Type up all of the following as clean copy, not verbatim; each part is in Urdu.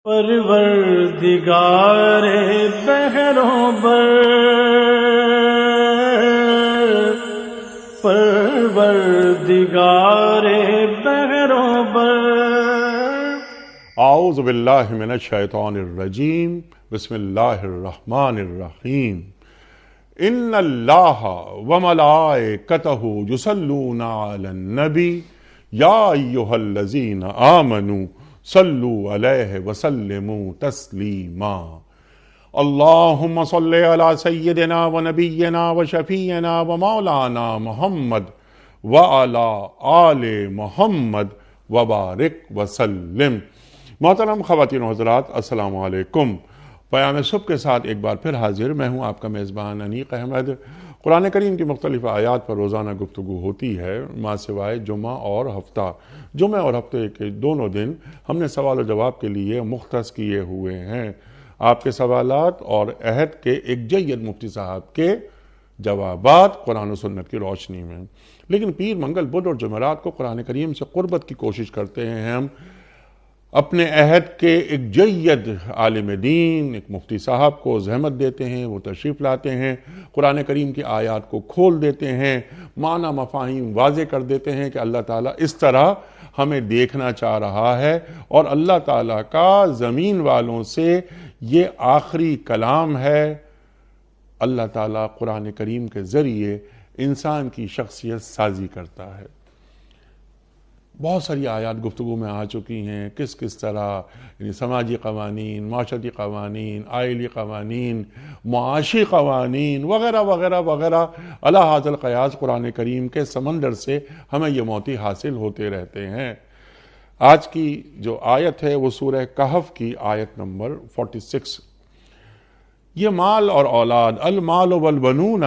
پروردگار بحروں بر، پروردگار بحروں بر۔ اعوذ باللہ من الشیطان الرجیم، بسم اللہ الرحمن الرحیم۔ ان اللہ وملائکتہ یصلون علی النبی یا ایہا الذین آمنوا صلوا علیہ وسلموا تسلیما۔ اللہم صلی علی سیدنا ونبینا وشفیعنا ومولانا محمد وعلی آل محمد وبارک وسلم۔ محترم خواتین و حضرات، السلام علیکم۔ پیام صبح کے ساتھ ایک بار پھر حاضر میں ہوں، آپ کا میزبان انیق احمد۔ قرآن کریم کی مختلف آیات پر روزانہ گفتگو ہوتی ہے، ماں سوائے جمعہ اور ہفتہ۔ جمعہ اور ہفتے کے دونوں دن ہم نے سوال و جواب کے لیے مختص کیے ہوئے ہیں۔ آپ کے سوالات اور عہد کے ایک جید مفتی صاحب کے جوابات قرآن و سنت کی روشنی میں۔ لیکن پیر، منگل، بدھ اور جمعرات کو قرآن کریم سے قربت کی کوشش کرتے ہیں ہم۔ اپنے عہد کے ایک جید عالم دین، ایک مفتی صاحب کو زحمت دیتے ہیں، وہ تشریف لاتے ہیں، قرآن کریم کی آیات کو کھول دیتے ہیں، معنی مفاہیم واضح کر دیتے ہیں کہ اللہ تعالیٰ اس طرح ہمیں دیکھنا چاہ رہا ہے، اور اللہ تعالیٰ کا زمین والوں سے یہ آخری کلام ہے۔ اللہ تعالیٰ قرآن کریم کے ذریعے انسان کی شخصیت سازی کرتا ہے۔ بہت ساری آیات گفتگو میں آ چکی ہیں، کس طرح یعنی سماجی قوانین، معاشرتی قوانین، آئلی قوانین، معاشی قوانین وغیرہ وغیرہ وغیرہ، علی ھذا القیاس قرآن کریم کے سمندر سے ہمیں یہ موتی حاصل ہوتے رہتے ہیں۔ آج کی جو آیت ہے وہ سورہ کہف کی آیت نمبر 46۔ یہ مال اور اولاد، المال والبنون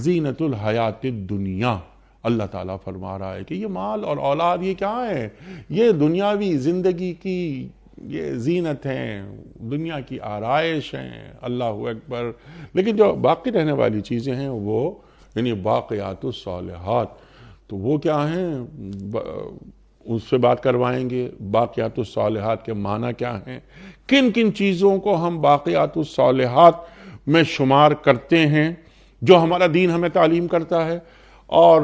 زینت الحیات الدنیا، اللہ تعالیٰ فرما رہا ہے کہ یہ مال اور اولاد یہ کیا ہے؟ یہ دنیاوی زندگی کی یہ زینت ہیں، دنیا کی آرائش ہیں، اللہ اکبر۔ لیکن جو باقی رہنے والی چیزیں ہیں وہ یعنی باقیات الصالحات، تو وہ کیا ہیں؟ اس سے بات کروائیں گے۔ باقیات الصالحات کے معنی کیا ہیں؟ کن کن چیزوں کو ہم باقیات الصالحات میں شمار کرتے ہیں جو ہمارا دین ہمیں تعلیم کرتا ہے؟ اور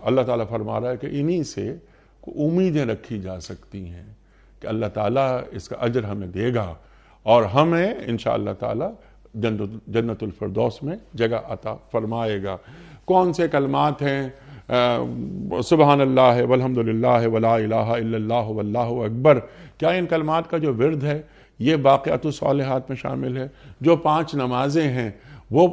اللہ تعالیٰ فرما رہا ہے کہ انہی سے امیدیں رکھی جا سکتی ہیں کہ اللہ تعالیٰ اس کا اجر ہمیں دے گا اور ہمیں انشاءاللہ تعالیٰ جنت الفردوس میں جگہ عطا فرمائے گا۔ کون سے کلمات ہیں؟ سبحان اللہ والحمدللہ ولا الہ الا اللہ واللہ اکبر۔ کیا ان کلمات کا جو ورد ہے یہ باقیات الصالحات میں شامل ہے؟ جو 5 نمازیں ہیں وہ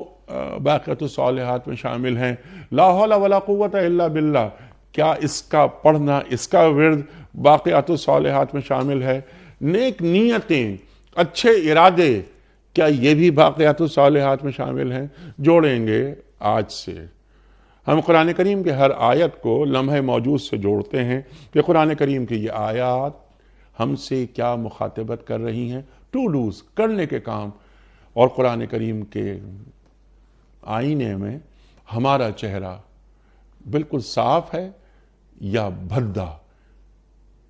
باقیات الصالحات میں شامل ہیں؟ لا حول ولا قوت الا باللہ، کیا اس کا پڑھنا، اس کا ورد باقیات الصالحات میں شامل ہے؟ نیک نیتیں، اچھے ارادے، کیا یہ بھی باقیات الصالحات میں شامل ہیں؟ جوڑیں گے آج سے۔ ہم قرآن کریم کے ہر آیت کو لمحہ موجود سے جوڑتے ہیں کہ قرآن کریم کی یہ آیات ہم سے کیا مخاطبت کر رہی ہیں، ٹو ڈوز، کرنے کے کام۔ اور قرآن کریم کے آئینے میں ہمارا چہرہ بالکل صاف ہے یا بھدا؟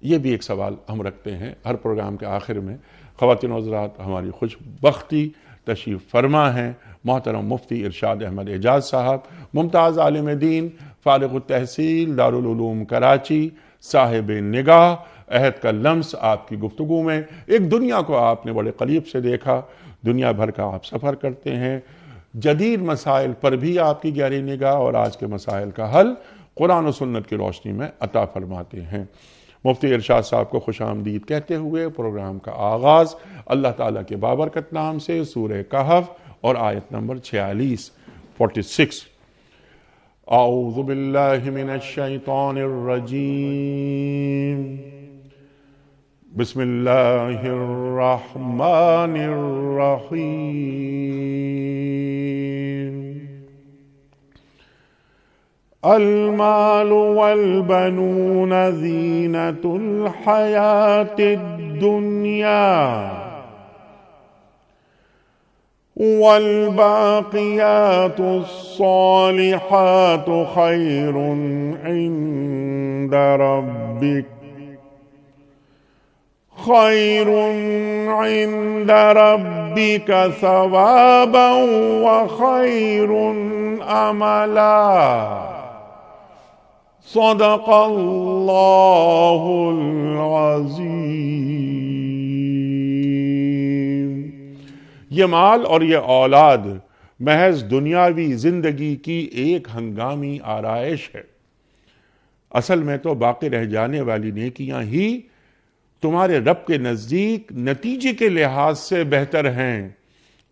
یہ بھی ایک سوال ہم رکھتے ہیں ہر پروگرام کے آخر میں۔ خواتین و حضرات، ہماری خوش بختی تشریف فرما ہیں محترم مفتی ارشاد احمد اعجاز صاحب، ممتاز عالم دین، فارغ التحصیل، دارالعلوم کراچی، صاحب نگاہ۔ عہد کا لمس آپ کی گفتگو میں ایک دنیا کو آپ نے بڑے قریب سے دیکھا، دنیا بھر کا آپ سفر کرتے ہیں، جدید مسائل پر بھی آپ کی گہری نگاہ اور آج کے مسائل کا حل قرآن و سنت کی روشنی میں عطا فرماتے ہیں۔ مفتی ارشاد صاحب کو خوش آمدید کہتے ہوئے پروگرام کا آغاز اللہ تعالیٰ کے بابرکت نام سے سورہ کہف اور آیت نمبر 46۔ اعوذ باللہ من الشیطان الرجیم، بسم اللہ الرحمن الرحیم۔ المال والبنون زینت الحیات الدنیا والباقیات الصالحات خیر عند ربک خیر عند ربک ثوابا وخیر عملا صدق اللہ العظیم۔ یہ مال اور یہ اولاد محض دنیاوی زندگی کی ایک ہنگامی آرائش ہے، اصل میں تو باقی رہ جانے والی نیکیاں ہی تمہارے رب کے نزدیک نتیجے کے لحاظ سے بہتر ہیں،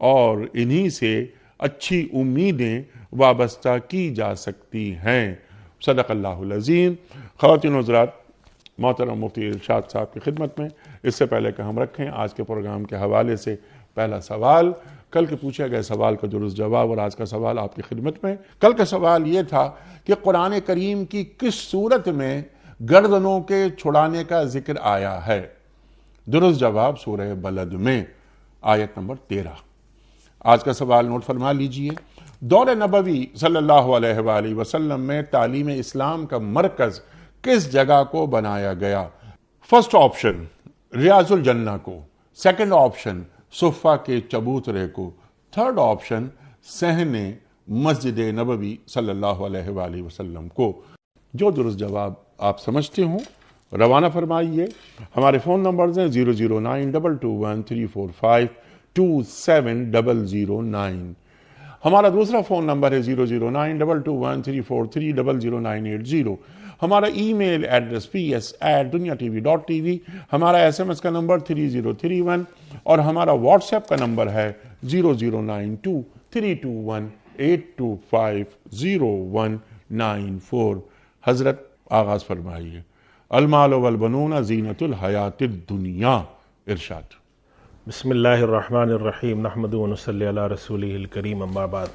اور انہی سے اچھی امیدیں وابستہ کی جا سکتی ہیں۔ صدق اللہ العظیم۔ خواتین و حضرات، محترم مفتی ارشاد صاحب کی خدمت میں اس سے پہلے کہ ہم رکھیں آج کے پروگرام کے حوالے سے پہلا سوال، کل کے پوچھے گئے سوال کا درست جواب اور آج کا سوال آپ کی خدمت میں۔ کل کا سوال یہ تھا کہ قرآن کریم کی کس صورت میں گردنوں کے چھڑانے کا ذکر آیا ہے؟ درست جواب سورہ بلد میں، آیت نمبر 13۔ آج کا سوال نوٹ فرما لیجئے۔ دور نبوی صلی اللہ علیہ وآلہ وسلم میں تعلیم اسلام کا مرکز کس جگہ کو بنایا گیا؟ فرسٹ آپشن ریاض الجنہ کو، سیکنڈ آپشن صفہ کے چبوترے کو، تھرڈ آپشن صحن مسجد نبوی صلی اللہ علیہ وآلہ وسلم کو۔ جو درست جواب آپ سمجھتے ہوں روانہ فرمائیے۔ ہمارے فون نمبرز ہیں 0092213427009۔ ہمارا دوسرا فون نمبر ہے 009221343000980۔ ہمارا ای میل ایڈریس ps@duniatv.tv، ہمارا SMS کا نمبر 3031، اور ہمارا واٹس ایپ کا نمبر ہے 00923218250194۔ حضرت آغاز فرمائیے۔ المال والبنون زینت الحیات الدنیا، ارشاد۔ بسم اللہ الرحمن الرحیم، نحمد و نصلی علی رسولہ الکریم، اما بعد۔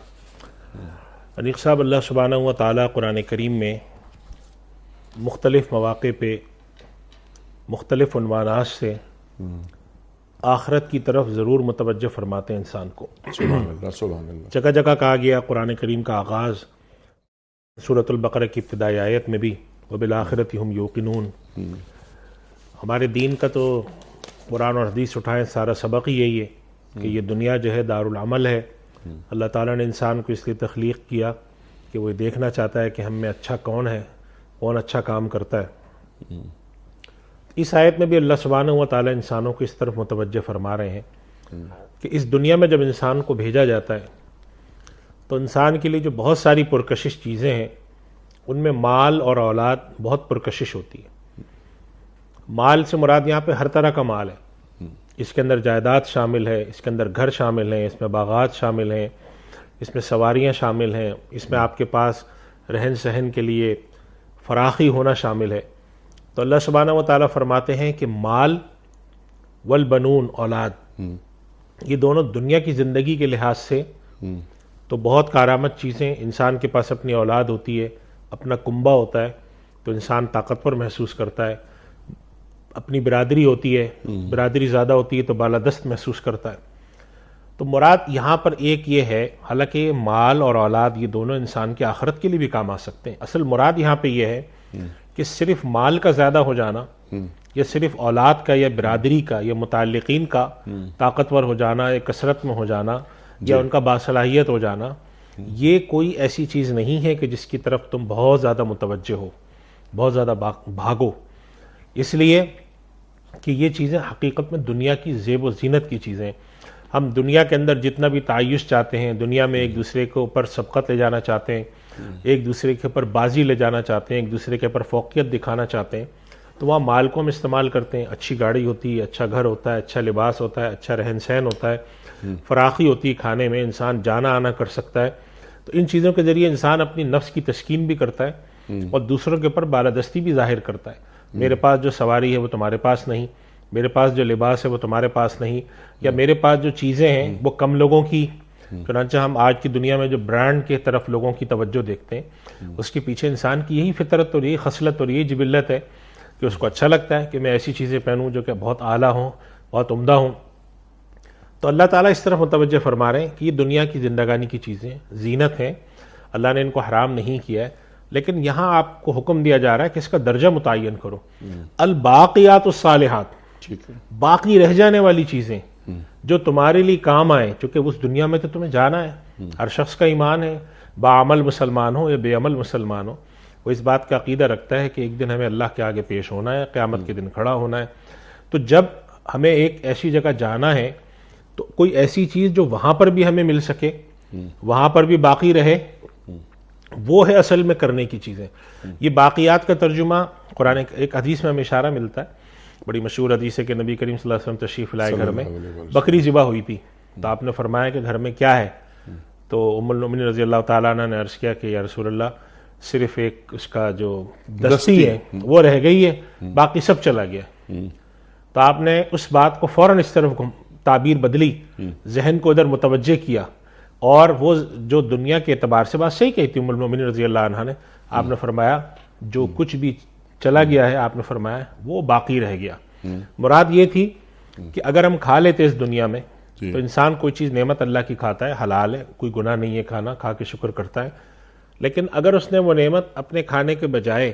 انیق صاحب، اللہ سبحانہ و تعالیٰ قرآن کریم میں مختلف مواقع پہ مختلف عنوانات سے آخرت کی طرف ضرور متوجہ فرماتے ہیں انسان کو۔ سبحان اللہ، سبحان اللہ۔ جگہ جگہ کہا گیا، قرآن کریم کا آغاز سورۃ البقرہ کی ابتدائی آیت میں بھی وبالآخرۃ ہم یوقنون۔ ہمارے دین کا تو قرآن اور حدیث اٹھائیں سارا سبق ہی یہی ہے کہ یہ دنیا جو ہے دارالعمل ہے۔ اللہ تعالیٰ نے انسان کو اس لیے تخلیق کیا کہ وہ دیکھنا چاہتا ہے کہ ہم میں اچھا کون ہے، کون اچھا کام کرتا ہے۔ اس آیت میں بھی اللہ سبحانہ و تعالیٰ انسانوں کو اس طرف متوجہ فرما رہے ہیں کہ اس دنیا میں جب انسان کو بھیجا جاتا ہے تو انسان کے لیے جو بہت ساری پرکشش چیزیں ہیں، ان میں مال اور اولاد بہت پرکشش ہوتی ہے۔ مال سے مراد یہاں پہ ہر طرح کا مال ہے، اس کے اندر جائیداد شامل ہے، اس کے اندر گھر شامل ہیں، اس میں باغات شامل ہیں، اس میں سواریاں شامل ہیں، اس میں آپ کے پاس رہن سہن کے لیے فراخی ہونا شامل ہے۔ تو اللہ سبحانہ و تعالیٰ فرماتے ہیں کہ مال والبنون، اولاد، یہ دونوں دنیا کی زندگی کے لحاظ سے تو بہت کارآمد چیزیں۔ انسان کے پاس اپنی اولاد ہوتی ہے، اپنا کنبہ ہوتا ہے تو انسان طاقتور محسوس کرتا ہے، اپنی برادری ہوتی ہے، برادری زیادہ ہوتی ہے تو بالادست محسوس کرتا ہے۔ تو مراد یہاں پر ایک یہ ہے، حالانکہ مال اور اولاد یہ دونوں انسان کے آخرت کے لیے بھی کام آ سکتے ہیں، اصل مراد یہاں پہ یہ ہے کہ صرف مال کا زیادہ ہو جانا یا صرف اولاد کا یا برادری کا یا متعلقین کا طاقتور ہو جانا یا کثرت میں ہو جانا یا ان کا باصلاحیت ہو جانا، یہ کوئی ایسی چیز نہیں ہے کہ جس کی طرف تم بہت زیادہ متوجہ ہو، بہت زیادہ بھاگو، اس لیے کہ یہ چیزیں حقیقت میں دنیا کی زیب و زینت کی چیزیں۔ ہم دنیا کے اندر جتنا بھی تعیش چاہتے ہیں، دنیا میں ایک دوسرے کے اوپر سبقت لے جانا چاہتے ہیں، ایک دوسرے کے اوپر بازی لے جانا چاہتے ہیں، ایک دوسرے کے اوپر فوقیت دکھانا چاہتے ہیں، تو وہاں مال کو ہم استعمال کرتے ہیں۔ اچھی گاڑی ہوتی ہے، اچھا گھر ہوتا ہے، اچھا لباس ہوتا ہے، اچھا رہن سہن ہوتا ہے، فراخی ہوتی ہے کھانے میں، انسان جانا آنا کر سکتا ہے۔ تو ان چیزوں کے ذریعے انسان اپنی نفس کی تسکین بھی کرتا ہے اور دوسروں کے اوپر بالادستی بھی ظاہر کرتا ہے۔ میرے پاس جو سواری ہے وہ تمہارے پاس نہیں، میرے پاس جو لباس ہے وہ تمہارے پاس نہیں، یا میرے پاس جو چیزیں ہیں وہ کم لوگوں کی۔ چنانچہ ہم آج کی دنیا میں جو برانڈ کے طرف لوگوں کی توجہ دیکھتے ہیں، اس کے پیچھے انسان کی یہی فطرت اور یہی خصلت اور یہی جبلت ہے کہ اس کو اچھا لگتا ہے کہ میں ایسی چیزیں پہنوں جو کہ بہت اعلیٰ ہوں، بہت عمدہ ہوں۔ تو اللہ تعالیٰ اس طرف متوجہ فرما رہے ہیں کہ یہ دنیا کی زندگانی کی چیزیں زینت ہیں، اللہ نے ان کو حرام نہیں کیا ہے، لیکن یہاں آپ کو حکم دیا جا رہا ہے کہ اس کا درجہ متعین کرو۔ الباقیات الصالحات، ٹھیک ہے. باقی رہ جانے والی چیزیں جو تمہارے لیے کام آئے، چونکہ اس دنیا میں تو تمہیں جانا ہے. ہر شخص کا ایمان ہے، باعمل مسلمان ہو یا بے عمل مسلمان ہو، وہ اس بات کا عقیدہ رکھتا ہے کہ ایک دن ہمیں اللہ کے آگے پیش ہونا ہے، قیامت کے دن کھڑا ہونا ہے. تو جب ہمیں ایک ایسی جگہ جانا ہے تو کوئی ایسی چیز جو وہاں پر بھی ہمیں مل سکے، وہاں پر بھی باقی رہے، وہ ہے اصل میں کرنے کی چیزیں. یہ باقیات کا ترجمہ قرآن ایک حدیث میں ہمیں اشارہ ملتا ہے، بڑی مشہور حدیث ہے کہ نبی کریم صلی اللہ علیہ وسلم تشریف لائے گھر میں، بکری ذبح ہوئی تھی، تو آپ نے فرمایا کہ گھر میں کیا ہے؟ تو ام المؤمنین رضی اللہ تعالیٰ عنہ نے عرض کیا کہ یا رسول اللہ صرف ایک اس کا جو دستی ہے وہ رہ گئی ہے، باقی سب چلا گیا. تو آپ نے اس بات کو فوراً اس طرف تعبیر بدلی، ذہن کو ادھر متوجہ کیا، اور وہ جو دنیا کے اعتبار سے بات صحیح کہی تھی ام المؤمنین رضی اللہ عنہ نے، آپ نے فرمایا جو کچھ بھی چلا گیا ہے، آپ نے فرمایا وہ باقی رہ گیا. مراد یہ تھی کہ اگر ہم کھا لیتے اس دنیا میں تو انسان کوئی چیز نعمت اللہ کی کھاتا ہے، حلال ہے، کوئی گناہ نہیں ہے کھانا، کھا کے شکر کرتا ہے. لیکن اگر اس نے وہ نعمت اپنے کھانے کے بجائے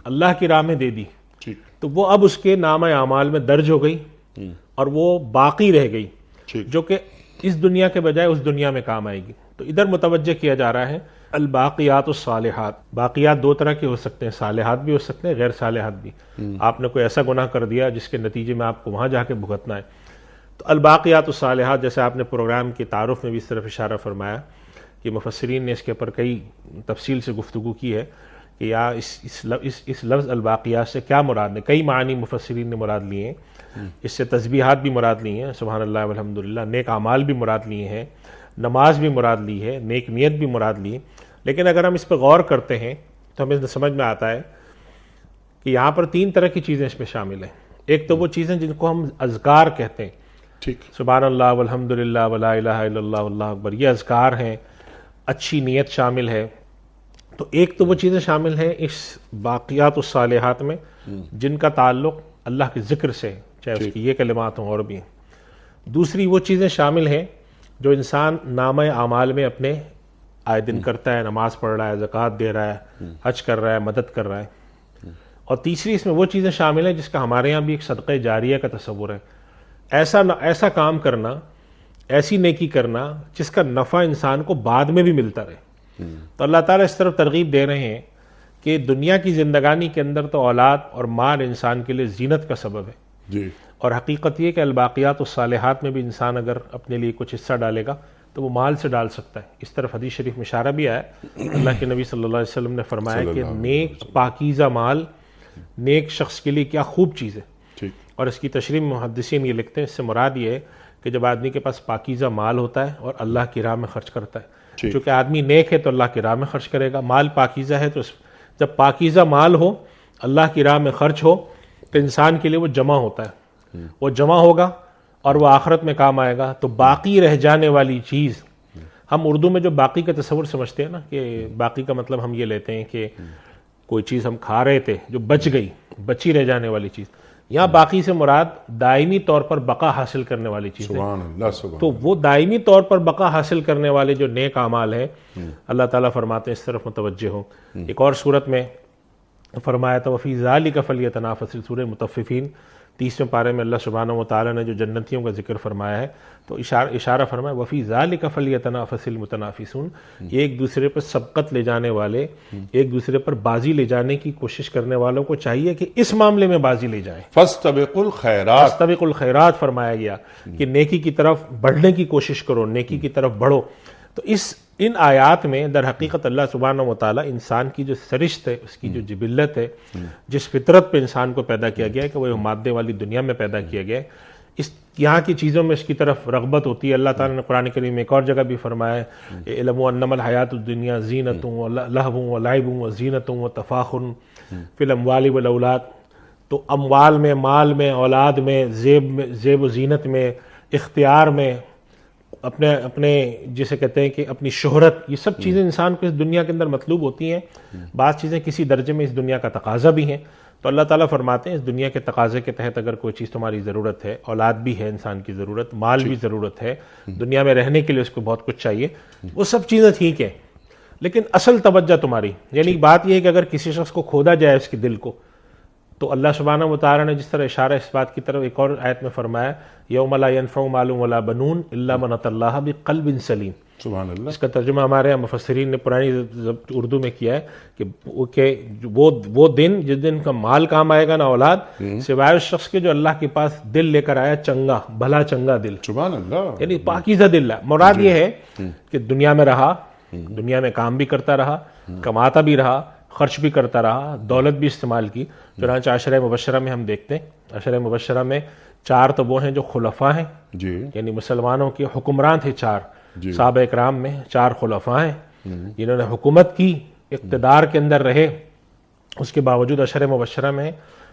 اللہ کی راہ میں دے دی تو وہ اب اس کے نامہ اعمال میں درج ہو گئی اور وہ باقی رہ گئی، جو کہ اس دنیا کے بجائے اس دنیا میں کام آئے گی. تو ادھر متوجہ کیا جا رہا ہے الباقیات الصالحات. باقیات دو طرح کے ہو سکتے ہیں، صالحات بھی ہو سکتے ہیں، غیر صالحات بھی. آپ نے کوئی ایسا گناہ کر دیا جس کے نتیجے میں آپ کو وہاں جا کے بھگتنا ہے، تو الباقیات الصالحات، جیسے آپ نے پروگرام کے تعارف میں بھی اس طرف اشارہ فرمایا کہ مفسرین نے اس کے اوپر کئی تفصیل سے گفتگو کی ہے کہ یا اس لفظ الباقیات سے کیا مراد ہے. کئی معنی مفسرین نے مراد لیے ہیں، اس سے تسبیحات بھی مراد لی ہیں، سبحان اللہ والحمدللہ، نیک اعمال بھی مراد لیے ہیں، نماز بھی مراد لی ہے، نیک نیت بھی مراد لی ہے. لیکن اگر ہم اس پہ غور کرتے ہیں تو ہمیں سمجھ میں آتا ہے کہ یہاں پر تین طرح کی چیزیں اس میں شامل ہیں. ایک تو وہ چیزیں جن کو ہم اذکار کہتے ہیں، ٹھیک، سبحان اللہ والحمدللہ ولا الہ الا اللہ واللہ اکبر، یہ اذکار ہیں، اچھی نیت شامل ہے. تو ایک تو وہ چیزیں شامل ہیں اس باقیات الصالحات میں جن کا تعلق اللہ کے ذکر سے ہے، چاہے اس کی یہ کلمات ہوں اور بھی ہیں. دوسری وہ چیزیں شامل ہیں جو انسان نامہ اعمال میں اپنے آئے دن کرتا ہے، نماز پڑھ رہا ہے، زکوٰۃ دے رہا ہے، حج کر رہا ہے، مدد کر رہا ہے. اور تیسری اس میں وہ چیزیں شامل ہیں جس کا ہمارے ہاں بھی ایک صدقہ جاریہ کا تصور ہے، ایسا کام کرنا، ایسی نیکی کرنا جس کا نفع انسان کو بعد میں بھی ملتا رہے. تو اللہ تعالیٰ اس طرف ترغیب دے رہے ہیں کہ دنیا کی زندگانی کے اندر تو اولاد اور مال انسان کے لیے زینت کا سبب ہے جی، اور حقیقت یہ کہ الباقیات الصالحات میں بھی انسان اگر اپنے لیے کچھ حصہ ڈالے گا تو وہ مال سے ڈال سکتا ہے. اس طرف حدیث شریف میں اشارہ بھی آیا ہے، اللہ کے نبی صلی اللہ علیہ وسلم نے فرمایا کہ نیک پاکیزہ مال نیک شخص کے لیے کیا خوب چیز ہے. ٹھیک، اور اس کی تشریح محدثین یہ لکھتے ہیں، اس سے مراد یہ ہے کہ جب آدمی کے پاس پاکیزہ مال ہوتا ہے اور اللہ کی راہ میں خرچ کرتا ہے، چونکہ آدمی نیک ہے تو اللہ کی راہ میں خرچ کرے گا، مال پاکیزہ ہے تو جب پاکیزہ مال ہو، اللہ کی راہ میں خرچ ہو تو انسان کے لیے وہ جمع ہوتا ہے، وہ جمع ہوگا اور وہ آخرت میں کام آئے گا. تو باقی رہ جانے والی چیز، ہم اردو میں جو باقی کا تصور سمجھتے ہیں نا، کہ باقی کا مطلب ہم یہ لیتے ہیں کہ کوئی چیز ہم کھا رہے تھے جو بچ گئی، بچی رہ جانے والی چیز. یہاں باقی سے مراد دائمی طور پر بقا حاصل کرنے والی چیز ہے. سبحان اللہ، سبحان. تو وہ دائمی طور پر بقا حاصل کرنے والے جو نیک اعمال ہیں، اللہ تعالیٰ فرماتے ہیں اس طرف متوجہ ہو. ایک اور صورت میں فرمایا تھا وفی ذالک فلیتنافس، سورہ مطففین 30ویں پارے میں اللہ سبحانہ و تعالیٰ نے جو جنتیوں کا ذکر فرمایا ہے تو اشارہ فرمایا وفی ذالک فلیتنافس المتنافسون، یہ ایک دوسرے پر سبقت لے جانے والے، ایک دوسرے پر بازی لے جانے کی کوشش کرنے والوں کو چاہیے کہ اس معاملے میں بازی لے جائیں. فاستبقوا الخیرات، فاستبقوا الخیرات فرمایا گیا کہ نیکی کی طرف بڑھنے کی کوشش کرو، نیکی کی طرف بڑھو. تو ان آیات میں در حقیقت اللہ سبحانہ و تعالیٰ انسان کی جو سرشت ہے، اس کی جو جبلت ہے، جس فطرت پہ انسان کو پیدا کیا گیا ہے کہ وہ مادے والی دنیا میں پیدا کیا گیا ہے، یہاں کی چیزوں میں اس کی طرف رغبت ہوتی ہے. اللہ تعالیٰ نے قرآن کریم میں ایک اور جگہ بھی فرمایا ہے اعلموا انما الحیات الدنیا زینۃ ولہو ولعب وزینۃ وتفاخر فی الاموال والاولاد. تو اموال میں، مال میں، اولاد میں، زیب و زینت میں، اختیار میں، اپنے جسے کہتے ہیں کہ اپنی شہرت، یہ سب چیزیں انسان کو اس دنیا کے اندر مطلوب ہوتی ہیں. بعض چیزیں کسی درجے میں اس دنیا کا تقاضا بھی ہیں. تو اللہ تعالیٰ فرماتے ہیں اس دنیا کے تقاضے کے تحت اگر کوئی چیز تمہاری ضرورت ہے، اولاد بھی ہے انسان کی ضرورت، مال بھی ضرورت ہے، دنیا میں رہنے کے لیے اس کو بہت کچھ چاہیے، وہ سب چیزیں ٹھیک ہیں، لیکن اصل توجہ تمہاری، یعنی بات یہ ہے کہ اگر کسی شخص کو کھودا جائے اس کے دل کو، تو اللہ سبحانہ و تعالیٰ نے جس طرح اشارہ اس بات کی طرف ایک اور آیت میں فرمایا یوم لا ینفع مال ولا بنون الا من اتى اللہ بقلب سلیم. سبحان اللہ. اس کا ترجمہ ہمارے یہاں مفسرین نے پرانی اردو میں کیا ہے کہ وہ دن جس دن کا مال کام آئے گا نہ اولاد، سوائے اس شخص کے جو اللہ کے پاس دل لے کر آیا چنگا، بھلا چنگا دل. سبحان اللہ. یعنی پاکیزہ دل ہے. مراد یہ ہے کہ دنیا میں رہا، دنیا میں کام بھی کرتا رہا، کماتا بھی رہا، خرچ بھی کرتا رہا، دولت بھی استعمال کی. چنانچہ عشرہ مبشرہ میں ہم دیکھتے ہیں، عشرہ مبشرہ میں 4 تو وہ ہیں جو خلفاء ہیں، جی یعنی مسلمانوں کے حکمران تھے 4. صحابہ اکرام میں 4 خلفاء ہیں جنہوں نے حکومت کی، اقتدار کے اندر رہے، اس کے باوجود عشرہ مبشرہ میں.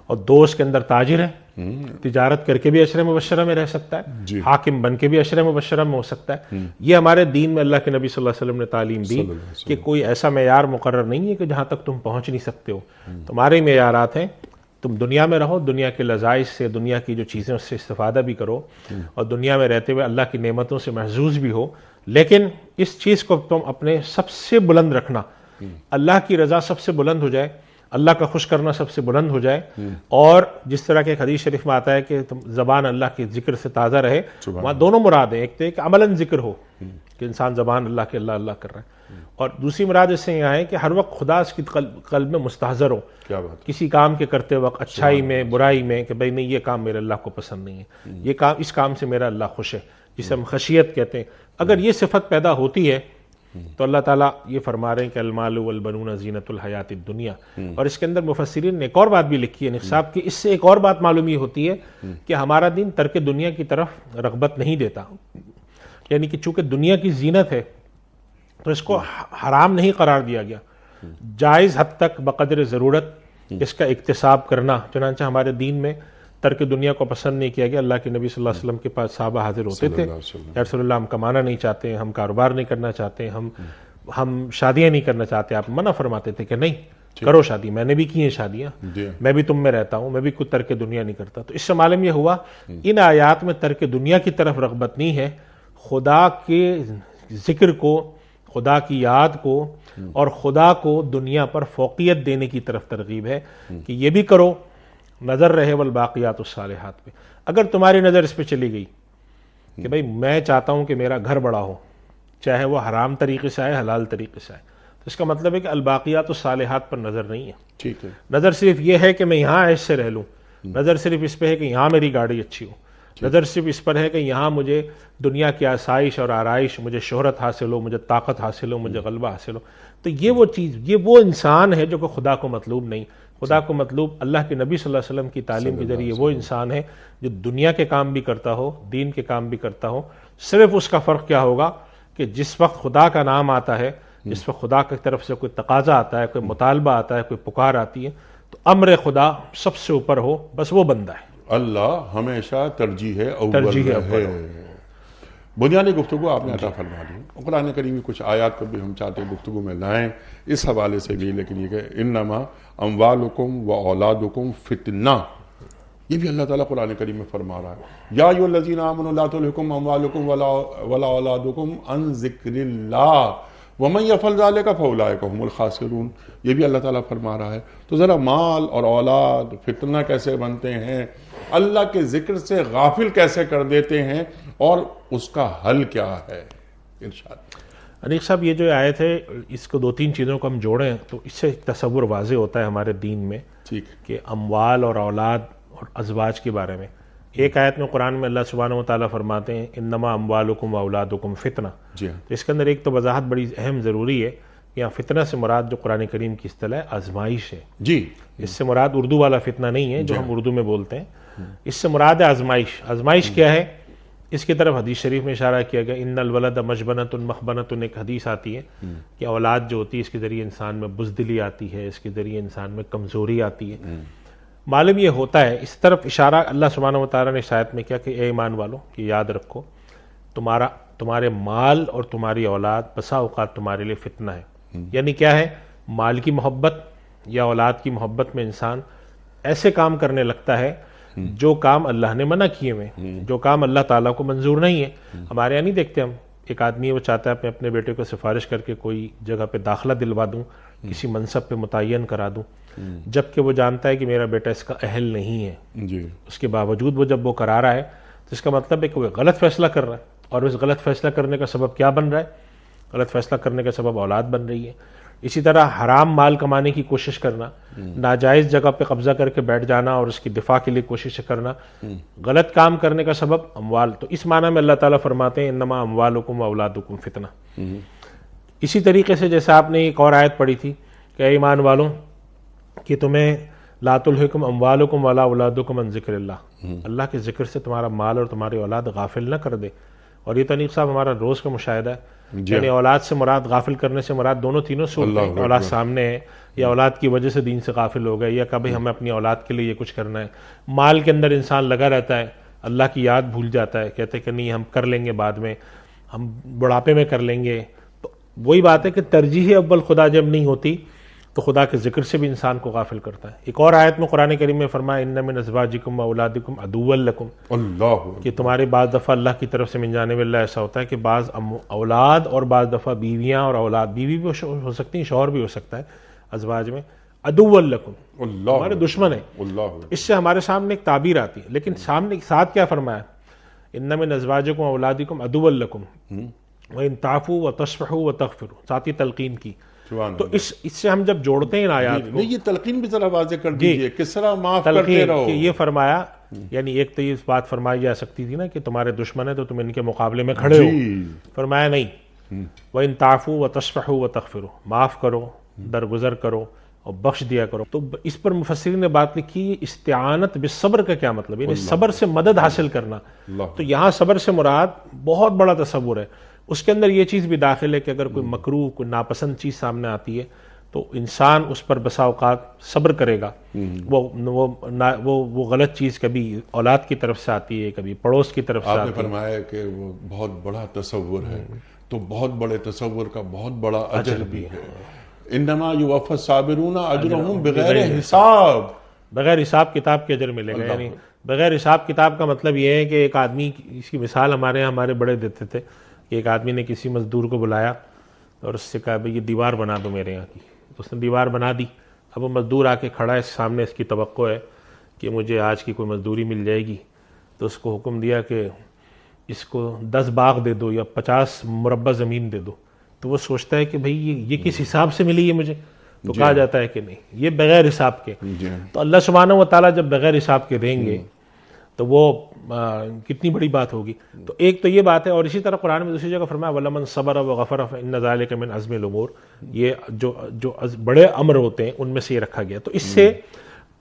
اور 2 اس کے اندر تاجر ہیں، تجارت کر کے بھی عشرہ مبشرہ میں رہ سکتا ہے، حاکم بن کے بھی عشرہ مبشرہ میں ہو سکتا ہے. یہ ہمارے دین میں اللہ کے نبی صلی اللہ علیہ وسلم نے تعلیم دی کہ کوئی ایسا معیار مقرر نہیں ہے کہ جہاں تک تم پہنچ نہیں سکتے ہو. تمہارے معیارات ہیں، تم دنیا میں رہو، دنیا کے لذائذ سے، دنیا کی جو چیزیں اس سے استفادہ بھی کرو، اور دنیا میں رہتے ہوئے اللہ کی نعمتوں سے محظوظ بھی ہو. لیکن اس چیز کو تم اپنے سب سے بلند رکھنا، اللہ کی رضا سب سے بلند ہو جائے، اللہ کا خوش کرنا سب سے بلند ہو جائے. اور جس طرح کے حدیث شریف میں آتا ہے کہ تم زبان اللہ کے ذکر سے تازہ رہے، وہاں دونوں مراد ہیں. ایک تو کہ عملاً ذکر ہو کہ انسان زبان اللہ کے اللہ اللہ کر رہا ہے، اور دوسری مراد اس سے یہ ہے کہ ہر وقت خدا اس کی قلب میں مستحضر ہو. کیا بات. کسی کام کے کرتے وقت، اچھائی میں برائی میں، کہ بھئی نہیں یہ کام میرے اللہ کو پسند نہیں ہے، یہ کام، اس کام سے میرا اللہ خوش ہے، جسے ہم خشیت کہتے ہیں. اگر یہ صفت پیدا ہوتی ہے تو اللہ تعالیٰ یہ فرما رہے ہیں کہ المال والبنون زینت الحیات الدنیا. اور اس کے اندر مفسرین نے ایک اور بات بھی لکھی ہے نقص صاحب کی، اس سے ایک اور بات معلوم یہ ہوتی ہے کہ ہمارا دین ترک دنیا کی طرف رغبت نہیں دیتا. یعنی کہ چونکہ دنیا کی زینت ہے تو اس کو حرام نہیں قرار دیا گیا، جائز حد تک بقدر ضرورت اس کا اکتساب کرنا. چنانچہ ہمارے دین میں ترک دنیا کو پسند نہیں کیا گیا. اللہ کے نبی صلی اللہ علیہ وسلم کے پاس صحابہ حاضر ہوتے تھے، یا رسول اللہ ہم کمانا نہیں چاہتے، ہم کاروبار نہیں کرنا چاہتے، ہم شادیاں نہیں کرنا چاہتے. آپ منع فرماتے تھے کہ نہیں کرو شادی، میں نے بھی کی ہیں شادیاں، میں بھی تم میں رہتا ہوں، میں بھی کوئی ترک دنیا نہیں کرتا. تو اس سے معلوم یہ ہوا ان آیات میں ترک دنیا کی طرف رغبت نہیں ہے، خدا کے ذکر کو، خدا کی یاد کو، اور خدا کو دنیا پر فوقیت دینے کی طرف ترغیب ہے کہ یہ بھی کرو. نظر رہے والباقیات الصالحات پہ. اگر تمہاری نظر اس پہ چلی گئی کہ بھئی میں چاہتا ہوں کہ میرا گھر بڑا ہو، چاہے وہ حرام طریقے سے آئے حلال طریقے سے آئے، تو اس کا مطلب ہے کہ الباقیات الصالحات پر نظر نہیں ہے. ٹھیک ہے. نظر صرف یہ ہے کہ میں یہاں عیش سے رہ لوں، نظر صرف اس پہ ہے کہ یہاں میری گاڑی اچھی ہو، نظر صرف اس پر ہے کہ یہاں مجھے دنیا کی آسائش اور آرائش، مجھے شہرت حاصل ہو، مجھے طاقت حاصل ہو، مجھے غلبہ حاصل ہو. تو یہ وہ چیز، یہ وہ انسان ہے جو کہ خدا کو مطلوب نہیں. خدا کو مطلوب اللہ کے نبی صلی اللہ علیہ وسلم کی تعلیم کے ذریعے وہ انسان ہے جو دنیا کے کام بھی کرتا ہو، دین کے کام بھی کرتا ہو. صرف اس کا فرق کیا ہوگا کہ جس وقت خدا کا نام آتا ہے، جس وقت خدا کی طرف سے کوئی تقاضا آتا ہے، کوئی مطالبہ آتا ہے، کوئی پکار آتی ہے، تو امر خدا سب سے اوپر ہو، بس وہ بندہ ہے. اللہ ہمیشہ ترجیح اول ہے. بنیادی گفتگو آپ نے عطا فرما دی. قرآن کریم کی کچھ آیات کو بھی ہم چاہتے ہیں گفتگو میں لائیں اس حوالے سے بھی، لیکن یہ کہ انما اموالکم و اولادکم فتنہ، یہ بھی اللہ تعالیٰ قرآن کریم میں فرما رہا ہے. یا ایھا الذین آمنوا لا تلھکم اموالکم ولا اولادکم عن ذکر اللہ ومن یفعل ذلک فاولئک هم الخاسرون. یہ بھی اللہ تعالیٰ فرما رہا ہے. تو ذرا مال اور اولاد فتنہ کیسے بنتے ہیں، اللہ کے ذکر سے غافل کیسے کر دیتے ہیں، اور اس کا حل کیا ہے؟ ارشاد. انیق صاحب یہ جو آیت ہے، اس کو 2-3 چیزوں کو ہم جوڑیں تو اس سے ایک تصور واضح ہوتا ہے ہمارے دین میں ٹھیک کہ اموال اور اولاد اور ازواج کے بارے میں. ایک آیت میں قرآن میں اللہ سبحانہ و تعالیٰ فرماتے ہیں انما اموالکم و اولادکم فتنہ. جی ہاں. تو اس کے اندر ایک تو وضاحت بڑی اہم ضروری ہے کہ یہاں فتنہ سے مراد جو قرآن کریم کی اصطلاح آزمائش ہے. جی. اس سے مراد اردو والا فتنہ نہیں ہے جو ہم اردو میں بولتے ہیں، اس سے مراد ہے آزمائش. آزمائش کیا ہے؟ اس کی طرف حدیث شریف میں اشارہ کیا گیا ان الولد مجبنۃ مخبنۃ. ایک حدیث آتی ہے کہ اولاد جو ہوتی ہے اس کے ذریعے انسان میں بزدلی آتی ہے، اس کے ذریعے انسان میں کمزوری آتی ہے. معلوم یہ ہوتا ہے، اس طرف اشارہ اللہ سبحانہ و تعالیٰ نے شاید میں کیا کہ اے ایمان والو کہ یاد رکھو تمہارے مال اور تمہاری اولاد بسا اوقات تمہارے لیے فتنہ ہے. یعنی کیا ہے؟ مال کی محبت یا اولاد کی محبت میں انسان ایسے کام کرنے لگتا ہے جو کام اللہ نے منع کیے ہوئے، جو کام اللہ تعالیٰ کو منظور نہیں ہے. ہمارے یہاں نہیں دیکھتے ہم، ایک آدمی وہ چاہتا ہے میں اپنے بیٹے کو سفارش کر کے کوئی جگہ پہ داخلہ دلوا دوں، کسی منصب پہ متعین کرا دوں، جبکہ وہ جانتا ہے کہ میرا بیٹا اس کا اہل نہیں ہے، جی اس کے باوجود وہ جب وہ کرا رہا ہے تو اس کا مطلب ہے کہ وہ غلط فیصلہ کر رہا ہے، اور اس غلط فیصلہ کرنے کا سبب کیا بن رہا ہے؟ غلط فیصلہ کرنے کا سبب اولاد بن رہی ہے۔ اسی طرح حرام مال کمانے کی کوشش کرنا، ناجائز جگہ پہ قبضہ کر کے بیٹھ جانا اور اس کی دفاع کے لیے کوشش کرنا، غلط کام کرنے کا سبب اموال۔ تو اس معنی میں اللہ تعالیٰ فرماتے ہیں انما اموالکم واولادکم فتنہ۔ اسی طریقے سے جیسے آپ نے ایک اور آیت پڑھی تھی کہ اے ایمان والوں کہ تمہیں لا تلہکم اموالکم ولا اولادکم عن ذکر اللہ، اللہ کے ذکر سے تمہارا مال اور تمہاری اولاد غافل نہ کر دے۔ اور یہ تنیق صاحب ہمارا روز کا مشاہدہ ہے، یعنی اولاد سے مراد، غافل کرنے سے مراد دونوں تینوں صورتیں، اولاد سامنے ہے یا اولاد کی وجہ سے دین سے غافل ہو گئے، یا کبھی ہمیں اپنی اولاد کے لیے یہ کچھ کرنا ہے۔ مال کے اندر انسان لگا رہتا ہے، اللہ کی یاد بھول جاتا ہے، کہتے کہ نہیں ہم کر لیں گے بعد میں، ہم بڑھاپے میں کر لیں گے۔ تو وہی بات ہے کہ ترجیح اول خدا جب نہیں ہوتی تو خدا کے ذکر سے بھی انسان کو غافل کرتا ہے۔ ایک اور آیت میں قرآن کریم میں فرمایا ان من ازواجکم واولادکم عدوا لکم، اللہ کہ تمہارے بعض دفعہ اللہ کی طرف سے من جانب اللہ ایسا ہوتا ہے کہ بعض اولاد اور بعض دفعہ بیویاں اور اولاد، بیوی بھی ہو سکتی ہیں، شوہر بھی ہو سکتا ہے ازواج میں، عدوا لکم، اللہ ہمارے دشمن ہیں۔ اللہ اس سے ہمارے سامنے ایک تعبیر آتی ہے، لیکن سامنے ساتھ کیا فرمایا؟ ان من ازواجکم واولادکم عدوا لکم وان تعفوا وتصفحوا وتغفروا، ساتھ ہی تلقین کی۔ تو اس سے ہم جب جوڑتے ہیں ان آیات کو، یہ تلقین بھی ذرا واضح کر دیجئے، کس طرح معاف کرتے تلقین رہو؟ کہ یہ فرمایا، یعنی ایک تو یہ بات فرمائی جا سکتی تھی نا کہ تمہارے دشمن ہیں تو تم ان کے مقابلے میں کھڑے ہو، فرمایا نہیں، وَإِن تَعْفُوا وَتَصْفَحُوا وَتَغْفِرُوا، معاف کرو، درگزر کرو اور بخش دیا کرو۔ تو اس پر مفسرین نے بات لکھی استعانت بالصبر کا کیا مطلب، یعنی صبر سے مدد حاصل کرنا۔ تو یہاں صبر سے مراد بہت بڑا تصور ہے، اس کے اندر یہ چیز بھی داخل ہے کہ اگر کوئی مکروہ، کوئی ناپسند چیز سامنے آتی ہے تو انسان اس پر بسا اوقات صبر کرے گا۔ وہ غلط چیز کبھی اولاد کی طرف سے آتی ہے، کبھی پڑوس کی طرف سے آپ آتی نے ہے۔ فرمایا کہ وہ بہت بڑا تصور ہے، تو بہت بڑے تصور کا بہت بڑا اجر بھی ہے۔ انما یوفی الصابرون اجرہم بغیر حساب، بغیر حساب کتاب کے اجر ملے گا۔ یعنی بغیر حساب کتاب کا مطلب یہ ہے کہ ایک آدمی، اس کی مثال ہمارے یہاں ہمارے بڑے دیتے تھے کہ ایک آدمی نے کسی مزدور کو بلایا اور اس سے کہا بھئی یہ دیوار بنا دو میرے یہاں کی، تو اس نے دیوار بنا دی۔ اب وہ مزدور آ کے کھڑا ہے، سامنے اس کی توقع ہے کہ مجھے آج کی کوئی مزدوری مل جائے گی، تو اس کو حکم دیا کہ اس کو 10 باغ دے دو یا 50 مربع زمین دے دو۔ تو وہ سوچتا ہے کہ بھئی یہ کس حساب سے ملی ہے مجھے، تو کہا جاتا ہے کہ نہیں، یہ بغیر حساب کے۔ تو اللہ سبحانہ و تعالیٰ جب بغیر حساب کے دیں گے تو وہ کتنی بڑی بات ہوگی۔ تو ایک تو یہ بات ہے، اور اسی طرح قرآن میں دوسری جگہ فرمایا وَلَمَنْ صَبَرَ وَغَفَرَ فَإِنَّ ذَلِكَ مِنْ عَزْمِ الْأُمُورِ، یہ جو بڑے امر ہوتے ہیں ان میں سے یہ رکھا گیا۔ تو اس سے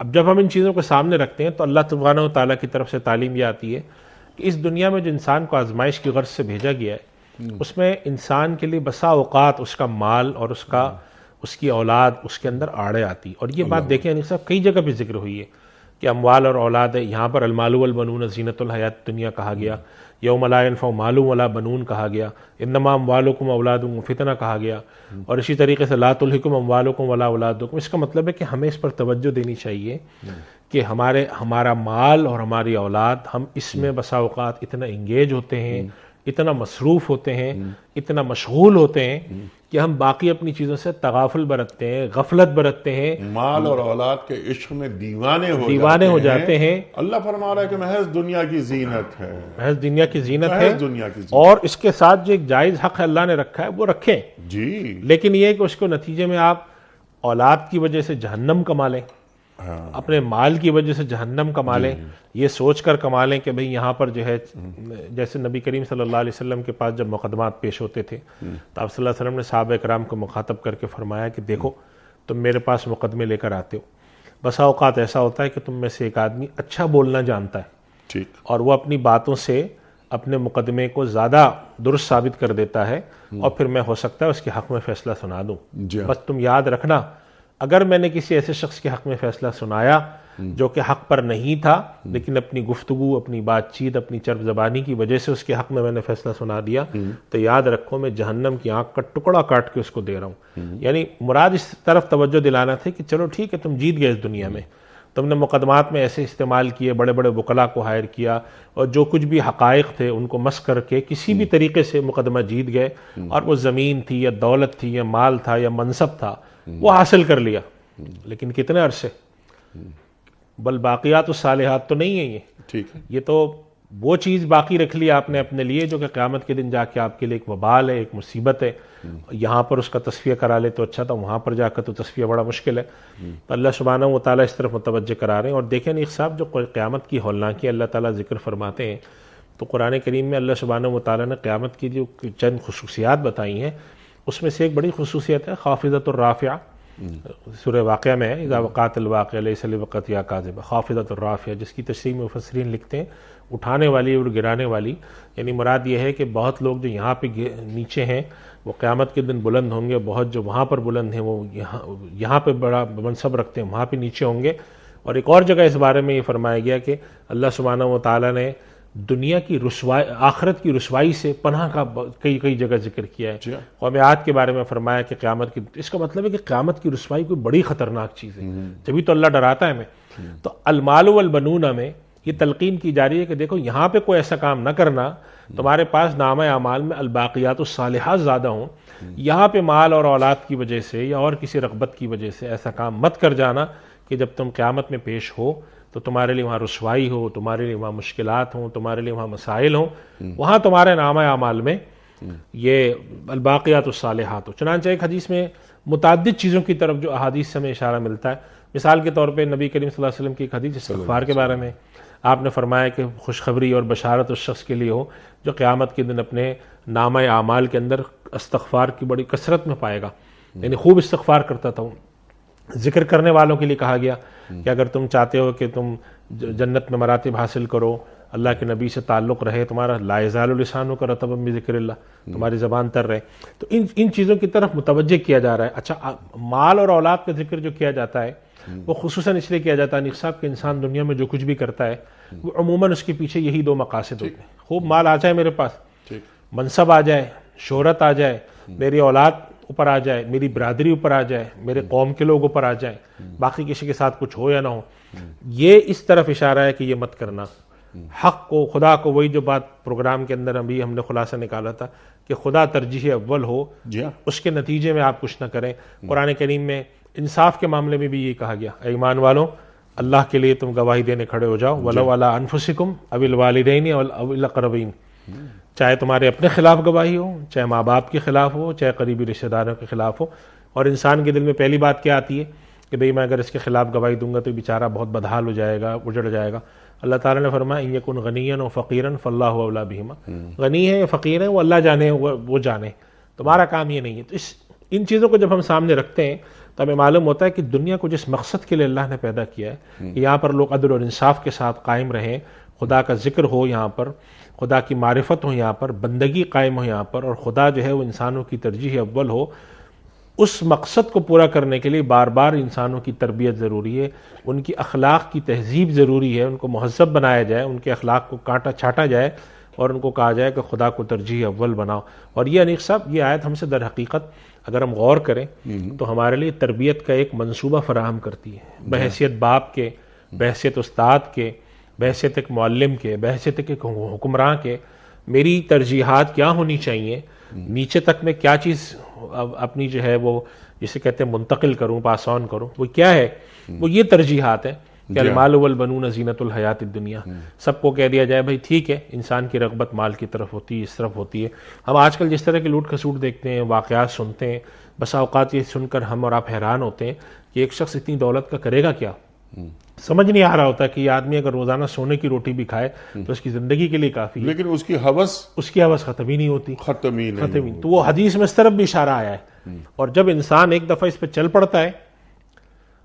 اب جب ہم ان چیزوں کو سامنے رکھتے ہیں تو اللہ سبحانہ و تعالیٰ کی طرف سے تعلیم یہ آتی ہے کہ اس دنیا میں جو انسان کو آزمائش کی غرض سے بھیجا گیا ہے، اس میں انسان کے لیے بسا اوقات اس کا مال اور اس کی اولاد اس کے اندر آڑے آتی۔ اور یہ بات دیکھیں انیس صاحب کئی جگہ پہ ذکر ہوئی ہے کہ اموال اور اولاد ہے، یہاں پر المال والبنون زینت الحیات دنیا کہا گیا، یوم لا ینفع مال ولا بنون کہا گیا، انما اموالکم اولادکم فتنہ کہا گیا، اور اسی طریقے سے لا تلہکم اموالکم ولا اولادکم۔ اس کا مطلب ہے کہ ہمیں اس پر توجہ دینی چاہیے کہ ہمارا مال اور ہماری اولاد، ہم اس میں بسا اوقات اتنا انگیج ہوتے ہیں، اتنا مصروف ہوتے ہیں، اتنا مشغول ہوتے ہیں کہ ہم باقی اپنی چیزوں سے تغافل برتتے ہیں، غفلت برتتے ہیں، مال اور اولاد کے عشق میں دیوانے ہو جاتے ہیں۔ اللہ فرما رہا ہے کہ محض دنیا کی زینت ہے، محض دنیا کی زینت ہے، محض دنیا کی زینت، اور اس کے ساتھ جو ایک جائز حق اللہ نے رکھا ہے وہ رکھیں، جی، لیکن یہ ہے کہ اس کو نتیجے میں آپ اولاد کی وجہ سے جہنم کما لیں، اپنے مال کی وجہ سے جہنم کما لیں، یہ سوچ کر کما لیں کہ بھئی یہاں پر جو ہے، جیسے نبی کریم صلی اللہ علیہ وسلم کے پاس جب مقدمات پیش ہوتے تھے تو آپ صلی اللہ علیہ وسلم نے صحابہ کرام کو مخاطب کر کے فرمایا کہ دیکھو تم میرے پاس مقدمے لے کر آتے ہو، بسا اوقات ایسا ہوتا ہے کہ تم میں سے ایک آدمی اچھا بولنا جانتا ہے ٹھیک، اور وہ اپنی باتوں سے اپنے مقدمے کو زیادہ درست ثابت کر دیتا ہے، اور پھر میں ہو سکتا ہے اس کے حق میں فیصلہ سنا دوں۔ بس تم یاد رکھنا اگر میں نے کسی ایسے شخص کے حق میں فیصلہ سنایا جو کہ حق پر نہیں تھا، لیکن اپنی گفتگو، اپنی بات چیت، اپنی چرب زبانی کی وجہ سے اس کے حق میں نے فیصلہ سنا دیا، تو یاد رکھو میں جہنم کی آنکھ کا ٹکڑا کاٹ کے اس کو دے رہا ہوں۔ یعنی مراد اس طرف توجہ دلانا تھا کہ چلو ٹھیک ہے تم جیت گئے اس دنیا میں، تم نے مقدمات میں ایسے استعمال کیے، بڑے بڑے وکلا کو ہائر کیا، اور جو کچھ بھی حقائق تھے ان کو مس کر کے کسی بھی طریقے سے مقدمہ جیت گئے، اور وہ زمین تھی یا دولت تھی یا مال تھا یا منصب تھا وہ حاصل کر لیا، لیکن کتنے عرصے؟ بل باقیات الصالحات تو نہیں ہے یہ، ٹھیک ہے، یہ تو وہ چیز باقی رکھ لی آپ نے اپنے لیے جو کہ قیامت کے دن جا کے آپ کے لیے ایک وبال ہے، ایک مصیبت ہے. یہاں پر اس کا تصفیہ کرا لے تو اچھا تھا، وہاں پر جا کر تو تصفیہ بڑا مشکل ہے. اللہ سبحانہ و تعالیٰ اس طرف متوجہ کرا رہے ہیں. اور دیکھیں نیک صاحب، جو قیامت کی ہولناکی اللہ تعالیٰ ذکر فرماتے ہیں تو قرآن کریم میں اللہ سبحانہ و تعالیٰ نے قیامت کی جو چند خصوصیات بتائی ہیں اس میں سے ایک بڑی خصوصیت ہے خافضۃ الرافعہ. سورہ واقعہ میں ہے اذا وقعت الواقعہ لیس لوقعتہا کاذبہ، خافضۃ الرافعہ، جس کی تشریح میں مفسرین لکھتے ہیں اٹھانے والی اور گرانے والی. یعنی مراد یہ ہے کہ بہت لوگ جو یہاں پہ نیچے ہیں وہ قیامت کے دن بلند ہوں گے، بہت جو وہاں پر بلند ہیں وہ یہاں پہ بڑا منصب رکھتے ہیں وہاں پہ نیچے ہوں گے. اور ایک اور جگہ اس بارے میں یہ فرمایا گیا کہ اللہ سبحانہ و تعالیٰ نے دنیا کی رسوائی، آخرت کی رسوائی سے پناہ کا کئی جگہ ذکر کیا ہے. قوم عاد کے بارے میں فرمایا کہ قیامت کی، اس کا مطلب ہے کہ قیامت کی رسوائی کوئی بڑی خطرناک چیز ہے، جبھی تو اللہ ڈراتا ہے ہمیں. تو المال والبنون میں یہ تلقین کی جا رہی ہے کہ دیکھو یہاں پہ کوئی ایسا کام نہ کرنا، تمہارے پاس نامہ اعمال میں الباقیات الصالحات زیادہ ہوں، یہاں پہ مال اور اولاد کی وجہ سے یا اور کسی رغبت کی وجہ سے ایسا کام مت کر جانا کہ جب تم قیامت میں پیش ہو تو تمہارے لیے وہاں رسوائی ہو، تمہارے لیے وہاں مشکلات ہوں، تمہارے لیے وہاں مسائل ہوں، وہاں تمہارے نامہ اعمال میں یہ الباقیات الصالحات ہو. چنانچہ ایک حدیث میں متعدد چیزوں کی طرف جو احادیث سے ہمیں اشارہ ملتا ہے. مثال کے طور پہ نبی کریم صلی اللہ علیہ وسلم کی ایک حدیث استغفار کے بارے میں آپ نے فرمایا کہ خوشخبری اور بشارت اس شخص کے لیے ہو جو قیامت کے دن اپنے نامہ اعمال کے اندر استغفار کی بڑی کثرت میں پائے گا. یعنی خوب استغفار کرتا تھا. ذکر کرنے والوں کے لیے کہا گیا کہ اگر تم چاہتے ہو کہ تم جنت میں مراتب حاصل کرو، اللہ کے نبی سے تعلق رہے، تمہارا لا یزال لسانک رطبا بذکر اللہ، تمہاری زبان تر رہے، تو ان چیزوں کی طرف متوجہ کیا جا رہا ہے. اچھا، مال اور اولاد کا ذکر جو کیا جاتا ہے وہ خصوصاً اس لیے کیا جاتا ہے نیک صاحب کہ انسان دنیا میں جو کچھ بھی کرتا ہے وہ عموماً اس کے پیچھے یہی دو مقاصد ہوتے ہیں. خوب مال آ جائے میرے پاس، منصب آ جائے، شہرت آ جائے، میری اولاد اوپر آ جائے، میری برادری اوپر آ جائے، میرے قوم کے لوگ اوپر آ جائیں، باقی کسی کے ساتھ کچھ ہو یا نہ ہو. یہ اس طرف اشارہ ہے کہ یہ مت کرنا. حق کو، خدا کو، وہی جو بات پروگرام کے اندر ابھی ہم نے خلاصہ نکالا تھا کہ خدا ترجیح اول ہو، اس کے نتیجے میں آپ کچھ نہ کریں. قرآن کریم میں انصاف کے معاملے میں بھی یہ کہا گیا، اے ایمان والوں اللہ کے لیے تم گواہی دینے کھڑے ہو جاؤ، وَلَوْ عَلَىٰ أَنفُسِكُمْ أَوِ الْوَالِدَيْنِ أَوِ الْأَقْرَبِينَ، چاہے تمہارے اپنے خلاف گواہی ہو، چاہے ماں باپ کے خلاف ہو، چاہے قریبی رشتہ داروں کے خلاف ہو. اور انسان کے دل میں پہلی بات کیا آتی ہے کہ بھئی میں اگر اس کے خلاف گواہی دوں گا تو بیچارہ بہت بدحال ہو جائے گا، اجڑ جائے گا. اللہ تعالیٰ نے فرمایا ان یکن غنیا و فقیرا فاللہ اولیٰ بہما، غنی ہے یا فقیر ہے وہ اللہ جانے، وہ جانے، تمہارا کام یہ نہیں ہے. تو ان چیزوں کو جب ہم سامنے رکھتے ہیں تو ہمیں معلوم ہوتا ہے کہ دنیا کو جس مقصد کے لیے اللہ نے پیدا کیا ہے کہ یہاں پر لوگ عدل اور انصاف کے ساتھ قائم رہیں، خدا کا ذکر ہو یہاں پر، خدا کی معرفت ہو یہاں پر، بندگی قائم ہو یہاں پر، اور خدا جو ہے وہ انسانوں کی ترجیح اول ہو. اس مقصد کو پورا کرنے کے لیے بار بار انسانوں کی تربیت ضروری ہے، ان کی اخلاق کی تہذیب ضروری ہے، ان کو مہذب بنایا جائے، ان کے اخلاق کو کاٹا چھاٹا جائے اور ان کو کہا جائے کہ خدا کو ترجیح اول بناؤ. اور یہ انیق صاحب، یہ آیت ہم سے در حقیقت اگر ہم غور کریں تو ہمارے لیے تربیت کا ایک منصوبہ فراہم کرتی ہے، بحیثیت باپ کے، بحیثیت استاد کے، بحیثیت ایک معلم کے، بحیثیت ایک حکمراں کے میری ترجیحات کیا ہونی چاہیے، نیچے تک میں کیا چیز اپنی جو ہے وہ جسے کہتے ہیں منتقل کروں، پاس آن کروں، وہ کیا ہے، وہ یہ ترجیحات ہیں کہ المال والبنون زینت الحیات الدنیا. سب کو کہہ دیا جائے بھائی ٹھیک ہے انسان کی رغبت مال کی طرف ہوتی ہے، اس طرف ہوتی ہے. ہم آج کل جس طرح کے لوٹ کھسوٹ دیکھتے ہیں، واقعات سنتے ہیں، بسا اوقات یہ سن کر ہم اور آپ حیران ہوتے ہیں کہ ایک شخص اتنی دولت کا کرے گا کیا. سمجھ نہیں آ رہا ہوتا کہ یہ آدمی اگر روزانہ سونے کی روٹی بھی کھائے تو اس کی زندگی کے لیے کافی ہے، لیکن اس کی ہوس ختم ہی نہیں ہوتی، ختم ہی نہیں. تو وہ حدیث میں اس طرف بھی اشارہ آیا ہے. اور جب انسان ایک دفعہ اس پہ چل پڑتا ہے،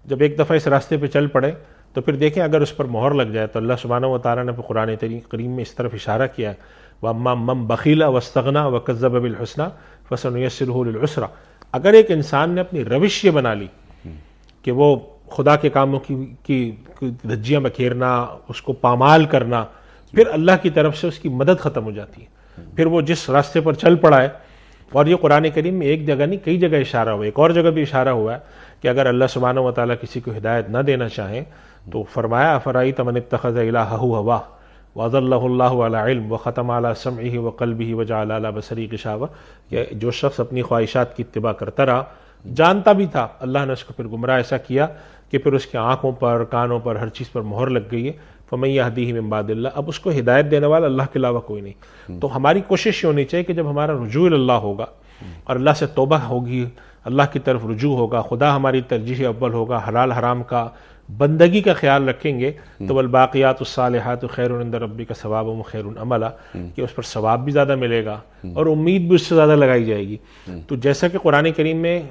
جب ایک دفعہ اس راستے پہ چل پڑے تو پھر دیکھیں اگر اس پر مہر لگ جائے تو اللہ سبحانہ و تعالیٰ نے قرآن کریم میں اس طرف اشارہ کیا ہے، وَأَمَّا مَن بَخِلَ وَاسْتَغْنَىٰ وَكَذَّبَ بِالْحُسْنَىٰ فَسَنُيَسِّرُهُ لِلْعُسْرَىٰ. اگر ایک انسان نے اپنی روش یہ بنا لی کہ وہ خدا کے کاموں کی دھجیاں بکھیرنا، اس کو پامال کرنا، پھر اللہ کی طرف سے اس کی مدد ختم ہو جاتی ہے. پھر وہ جس راستے پر چل پڑا ہے، اور یہ قرآن کریم میں ایک جگہ نہیں کئی جگہ اشارہ ہوا ہے، ایک اور جگہ بھی اشارہ ہوا ہے کہ اگر اللہ سبحانہ و تعالیٰ کسی کو ہدایت نہ دینا چاہیں تو فرمایا افرأیت من اتخذ الہہ ہواہ وَأَضَلَّهُ اللَّهُ عَلَىٰ عِلْمٍ وَخَتَمَ عَلَىٰ سَمْعِهِ وَقَلْبِهِ وَجَعَلَ عَلَىٰ بَصَرِهِ غِشَاوَةً، کہ جو شخص اپنی خواہشات کی اتباع کرتا رہا جانتا بھی تھا، اللہ نے اس کو پھر گمراہ ایسا کیا کہ پھر اس کی آنکھوں پر، کانوں پر، ہر چیز پر مہر لگ گئی ہے. فَمَن يَهْدِيهِ مِن بَعْدِ اللَّهِ، اب اس کو ہدایت دینے والا اللہ کے علاوہ کوئی نہیں. تو ہماری کوشش یہ ہونی چاہیے کہ جب ہمارا رجوع اللہ ہوگا اور اللہ سے توبہ ہوگی، اللہ کی طرف رجوع ہوگا، خدا ہماری ترجیح اول ہوگا، حلال حرام کا بندگی کا خیال رکھیں گے تو والباقیات الصالحات خیر عند ربک ثوابا وخیر عملا، کہ اس پر ثواب بھی زیادہ ملے گا اور امید بھی اس سے زیادہ لگائی جائے گی. تو جیسا کہ قرآن کریم میں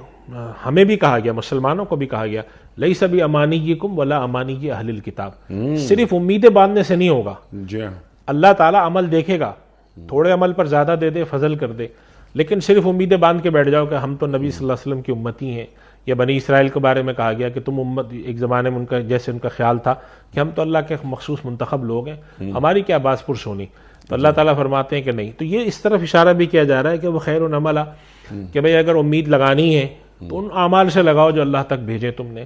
ہمیں بھی کہا گیا، مسلمانوں کو بھی کہا گیا، لیس بامانیکم ولا امانی اہل الکتاب، صرف امیدیں باندھنے سے نہیں ہوگا. اللہ تعالیٰ عمل دیکھے گا، تھوڑے عمل پر زیادہ دے دے، فضل کر دے، لیکن صرف امیدیں باندھ کے بیٹھ جاؤ کہ ہم تو نبی صلی اللہ علیہ وسلم کی امتی ہیں. یا بنی اسرائیل کے بارے میں کہا گیا کہ تم امت، ایک زمانے میں ان کا جیسے ان کا خیال تھا کہ ہم تو اللہ کے مخصوص منتخب لوگ ہیں، ہماری کیا باس پرس ہونی. تو اللہ تعالیٰ فرماتے ہیں کہ نہیں. تو یہ اس طرف اشارہ بھی کیا جا رہا ہے کہ وہ خیر عملا، کہ بھئی اگر امید لگانی ہے تو ان اعمال سے لگاؤ جو اللہ تک بھیجے تم نے.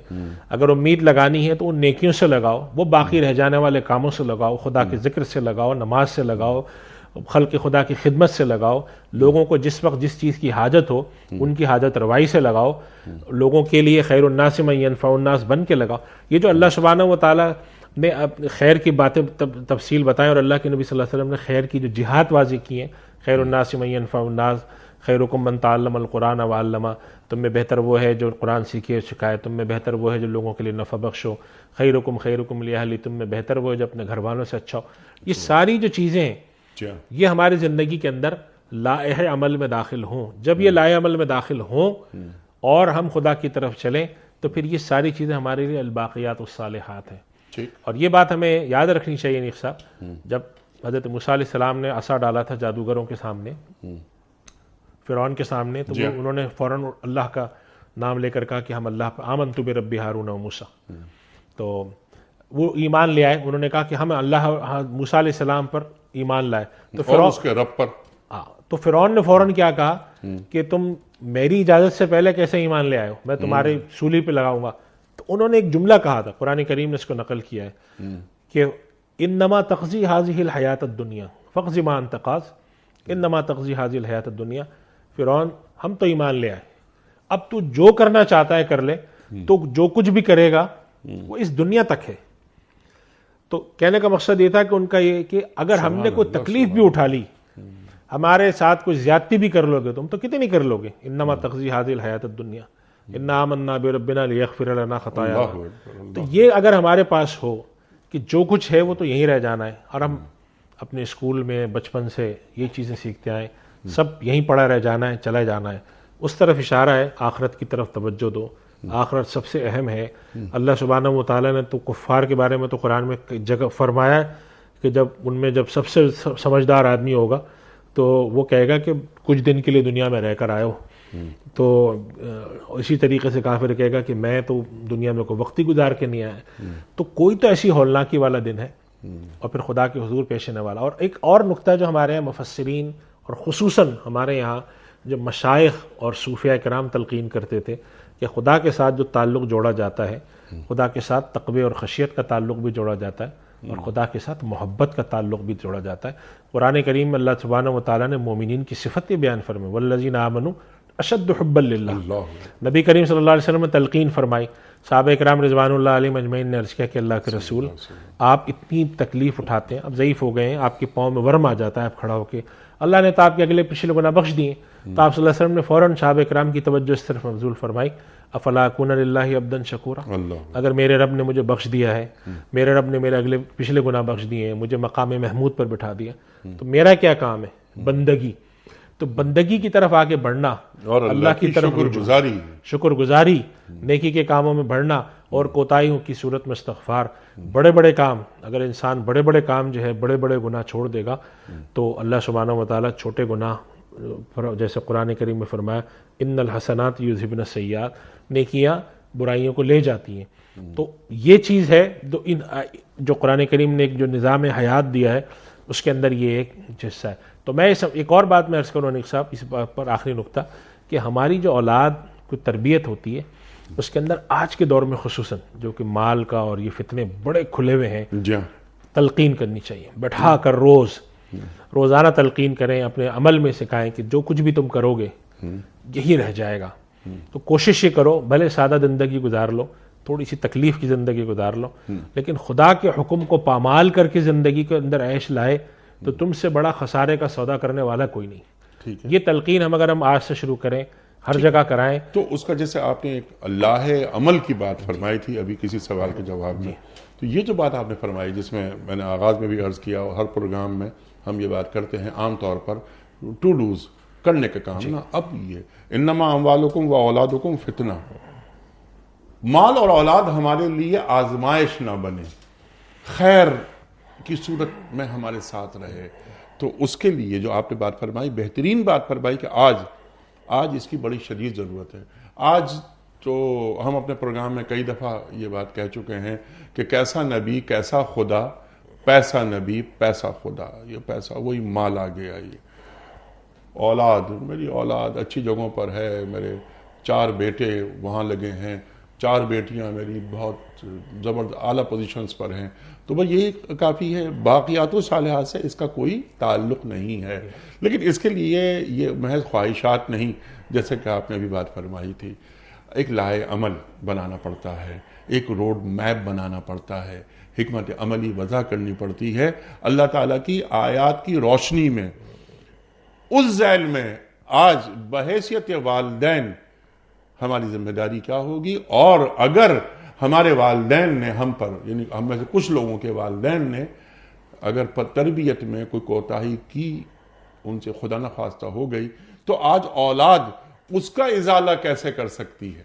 اگر امید لگانی ہے تو ان نیکیوں سے لگاؤ، وہ باقی رہ جانے والے کاموں سے لگاؤ، خدا کے ذکر سے لگاؤ، نماز سے لگاؤ، خلق خدا کی خدمت سے لگاؤ، لوگوں کو جس وقت جس چیز کی حاجت ہو ان کی حاجت روائی سے لگاؤ، لوگوں کے لیے خیر الناس من ینفع الناس بن کے لگاؤ. یہ جو اللہ سبحانہ و تعالیٰ نے خیر کی باتیں تفصیل بتائیں اور اللہ کے نبی صلی اللہ علیہ وسلم نے خیر کی جو جہات واضح کی ہیں، خیر الناس من ینفع الناس، خیرکم من تعلم القرآن وعلمہ، تم میں بہتر وہ ہے جو قرآن سیکھے سکھائے، تم میں بہتر وہ ہے جو لوگوں کے لیے نفع بخش ہو، خیرکم لأہلہ، تم میں بہتر وہ ہے جو اپنے گھر والوں سے اچھا ہو. یہ ساری جو چیزیں ہیں یہ ہماری زندگی کے اندر لائحہ عمل میں داخل ہوں. جب یہ لائحہ عمل میں داخل ہوں اور ہم خدا کی طرف چلیں تو پھر یہ ساری چیزیں ہمارے لیے الباقیات الصالحات ہیں. اور یہ بات ہمیں یاد رکھنی چاہیے نیک صاحب، جب حضرت موسیٰ علیہ السلام نے عصا ڈالا تھا جادوگروں کے سامنے، فرعون کے سامنے، تو وہ انہوں نے فوراً اللہ کا نام لے کر کہا کہ ہم اللہ پر آمنت برب ہارون و موسیٰ. تو وہ ایمان لے آئے، انہوں نے کہا کہ ہم اللہ موسیٰ علیہ السلام پر ایمان لائے. تو فرعون اس کے رب پر، تو فرعون نے فوراً کیا کہا کہ تم میری اجازت سے پہلے کیسے ایمان لے آئے ہو، میں تمہارے سولی پہ لگاؤں گا. تو انہوں نے ایک جملہ کہا تھا، قرآن کریم نے اس کو نقل کیا ہے کہ انما تقضی هذه الحیات الدنیا فاقض ما انت قاض، انما تقضی هذه الحیات الدنیا. فرعون ہم تو ایمان لے آئے، اب تو جو کرنا چاہتا ہے کر لے، تو جو کچھ بھی کرے گا وہ اس دنیا تک ہے. تو کہنے کا مقصد یہ تھا کہ ان کا یہ کہ اگر ہم نے کوئی تکلیف بھی اٹھا لی، ہمارے ساتھ کوئی زیادتی بھی کر لو گے تم تو کتنی کر لو گے. انما تقضی هذه الحیات الدنیا انا آمنا بربنا لیغفر لنا خطایا. تو یہ اگر ہمارے پاس ہو کہ جو کچھ ہے وہ تو یہیں رہ جانا ہے، اور ہم اپنے اسکول میں بچپن سے یہ چیزیں سیکھتے آئے، سب یہیں پڑا رہ جانا ہے، چلا جانا ہے، اس طرف اشارہ ہے. آخرت کی طرف توجہ دو، آخرت سب سے اہم ہے. اللہ سبحانہ و تعالیٰ نے تو کفار کے بارے میں تو قرآن میں جگہ فرمایا ہے کہ جب ان میں جب سب سے سمجھدار آدمی ہوگا تو وہ کہے گا کہ کچھ دن کے لیے دنیا میں رہ کر آئے ہو. تو اسی طریقے سے کافر کہے گا کہ میں تو دنیا میں کوئی وقتی گزار کے نہیں آیا. تو کوئی تو ایسی ہولناکی والا دن ہے اور پھر خدا کے حضور پیش آنے والا. اور ایک اور نقطہ جو ہمارے یہاں مفسرین اور خصوصاً ہمارے یہاں جو مشائخ اور صوفیاء کرام تلقین کرتے تھے کہ خدا کے ساتھ جو تعلق جوڑا جاتا ہے، خدا کے ساتھ تقوی اور خشیت کا تعلق بھی جوڑا جاتا ہے اور خدا کے ساتھ محبت کا تعلق بھی جوڑا جاتا ہے. قرآن کریم میں اللہ سبحانہ و تعالیٰ نے مومنین کی صفتیں بیان فرمائی، والذین آمنوا اشد حبا للہ. نبی کریم صلی اللہ علیہ وسلم نے تلقین فرمائی، صحابہ کرام رضوان اللہ علیہم اجمعین نے عرض کیا کہ اللہ کے رسول آپ اتنی تکلیف اٹھاتے ہیں، اب ضعیف ہو گئے ہیں، آپ کے پاؤں میں ورم آ جاتا ہے آپ کھڑا ہو کے، اللہ نے تو آپ کے اگلے پچھلے گناہ بخش دیے. تو آپ صلی اللہ علیہ وسلم نے فوراً صحابہ کرام کی توجہ اس طرف مبذول فرمائی، افلا اکون للہ عبدا شکورا، اگر میرے رب نے مجھے بخش دیا ہے، میرے رب نے میرے اگلے پچھلے گناہ بخش دیے ہیں، مجھے مقام محمود پر بٹھا دیا، تو میرا کیا کام ہے؟ بندگی. تو بندگی کی طرف آگے بڑھنا اور اللہ کی طرف شکر گزاری، نیکی کے کاموں میں بڑھنا اور کوتاہیوں کی صورت میں استغفار. بڑے بڑے کام، اگر انسان بڑے بڑے کام جو ہے بڑے بڑے گناہ چھوڑ دے گا تو اللہ سبحانہ و تعالیٰ چھوٹے گناہ، جیسے قرآن کریم میں فرمایا ان الحسنات یذہبن السیئات، نیکیاں برائیوں کو لے جاتی ہیں. تو یہ چیز ہے جو قرآن کریم نے ایک جو نظام حیات دیا ہے اس کے اندر یہ ایک حصہ ہے. تو میں ایک اور بات میں عرض کروں نیک صاحب، اس بات پر آخری نقطہ، کہ ہماری جو اولاد کو تربیت ہوتی ہے اس کے اندر آج کے دور میں خصوصاً جو کہ مال کا اور یہ فتنے بڑے کھلے ہوئے ہیں، تلقین کرنی چاہیے، بٹھا کر روزانہ تلقین کریں، اپنے عمل میں سکھائیں کہ جو کچھ بھی تم کرو گے یہی رہ جائے گا. تو کوشش یہ کرو، بھلے سادہ زندگی گزار لو، تھوڑی سی تکلیف کی زندگی گزار لو، لیکن خدا کے حکم کو پامال کر کے زندگی کے اندر عیش لائے تو تم سے بڑا خسارے کا سودا کرنے والا کوئی نہیں. ٹھیک ہے. یہ تلقین اگر ہم آج سے شروع کریں، ہر جگہ کرائیں. تو اس کا جیسے آپ نے ایک اللہ عمل کی بات فرمائی تھی ابھی کسی سوال کے جواب میں، تو یہ جو بات آپ نے فرمائی جس میں میں نے آغاز میں بھی عرض کیا اور ہر پروگرام میں ہم یہ بات کرتے ہیں عام طور پر ٹو ڈوز کرنے کا کام نا، اب یہ انما اموالکم و اولادکم فتنہ، مال اور اولاد ہمارے لیے آزمائش نہ بنے، خیر کی صورت میں ہمارے ساتھ رہے. تو اس کے لیے جو آپ نے بات فرمائی، بہترین بات فرمائی کہ آج اس کی بڑی شدید ضرورت ہے. آج تو ہم اپنے پروگرام میں کئی دفعہ یہ بات کہہ چکے ہیں کہ کیسا نبی کیسا خدا، پیسہ نبی پیسہ خدا. یہ پیسہ وہی مال آ گیا. یہ اولاد، میری اولاد اچھی جگہوں پر ہے، میرے 4 بیٹے وہاں لگے ہیں، 4 بیٹیاں میری بہت زبردست اعلیٰ پوزیشنز پر ہیں، تو بس یہی کافی ہے. باقیات و صالحات سے اس کا کوئی تعلق نہیں ہے. لیکن اس کے لیے یہ محض خواہشات نہیں، جیسے کہ آپ نے ابھی بات فرمائی تھی، ایک لائحہ عمل بنانا پڑتا ہے، ایک روڈ میپ بنانا پڑتا ہے، حکمت عملی وضع کرنی پڑتی ہے اللہ تعالیٰ کی آیات کی روشنی میں. اس ذیل میں آج بحیثیت والدین ہماری ذمہ داری کیا ہوگی، اور اگر ہمارے والدین نے ہم پر، یعنی ہم میں سے کچھ لوگوں کے والدین نے اگر تربیت میں کوئی کوتاہی کی، ان سے خدا نخواستہ ہو گئی، تو آج اولاد اس کا ازالہ کیسے کر سکتی ہے؟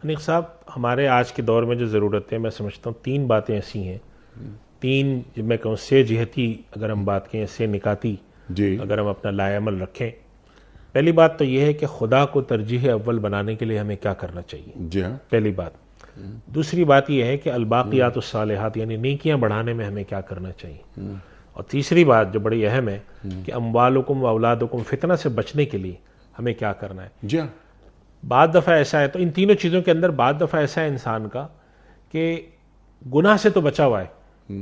انیق صاحب، ہمارے آج کے دور میں جو ضرورت ہے، میں سمجھتا ہوں 3 باتیں ایسی ہیں، 3 جب میں کہوں سے جہتی اگر ہم بات کریں، سے نکاتی جی اگر ہم اپنا لائحہ عمل رکھیں. پہلی بات تو یہ ہے کہ خدا کو ترجیح اول بنانے کے لیے ہمیں کیا کرنا چاہیے. جی ہاں. پہلی بات. دوسری بات یہ ہے کہ الباقیات الصالحات یعنی نیکیاں بڑھانے میں ہمیں کیا کرنا چاہیے. اور تیسری بات جو بڑی اہم ہے کہ اموالکم و اولادکم فتنہ سے بچنے کے لیے ہمیں کیا کرنا ہے. جی ہاں. بعض دفعہ ایسا ہے، تو ان تینوں چیزوں کے اندر بعض دفعہ ایسا ہے انسان کا کہ گناہ سے تو بچا ہوا ہے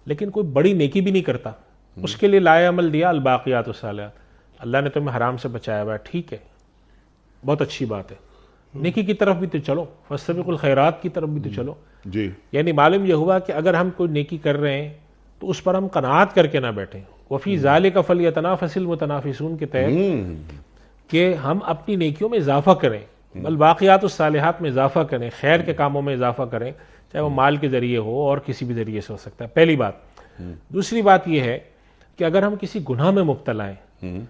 لیکن کوئی بڑی نیکی بھی نہیں کرتا. اس کے لیے لائحہ عمل دیا الباقیات الصالحات. اللہ نے تمہیں حرام سے بچایا ہوا ہے، ٹھیک ہے، بہت اچھی بات ہے، نیکی کی طرف بھی تو چلو، فاستبقوا الخیرات کی طرف بھی تو چلو. جی. یعنی معلوم یہ ہوا کہ اگر ہم کوئی نیکی کر رہے ہیں تو اس پر ہم قناعت کر کے نہ بیٹھیں. وفی ذالک فلیتنافس المتنافسون کے تحت کہ ہم اپنی نیکیوں میں اضافہ کریں، الباقیات الصالحات میں اضافہ کریں، خیر کے کاموں میں اضافہ کریں، چاہے وہ مال کے ذریعے ہو اور کسی بھی ذریعے سے ہو سکتا ہے. پہلی بات. دوسری بات یہ ہے کہ اگر ہم کسی گناہ میں مبتلا ہیں،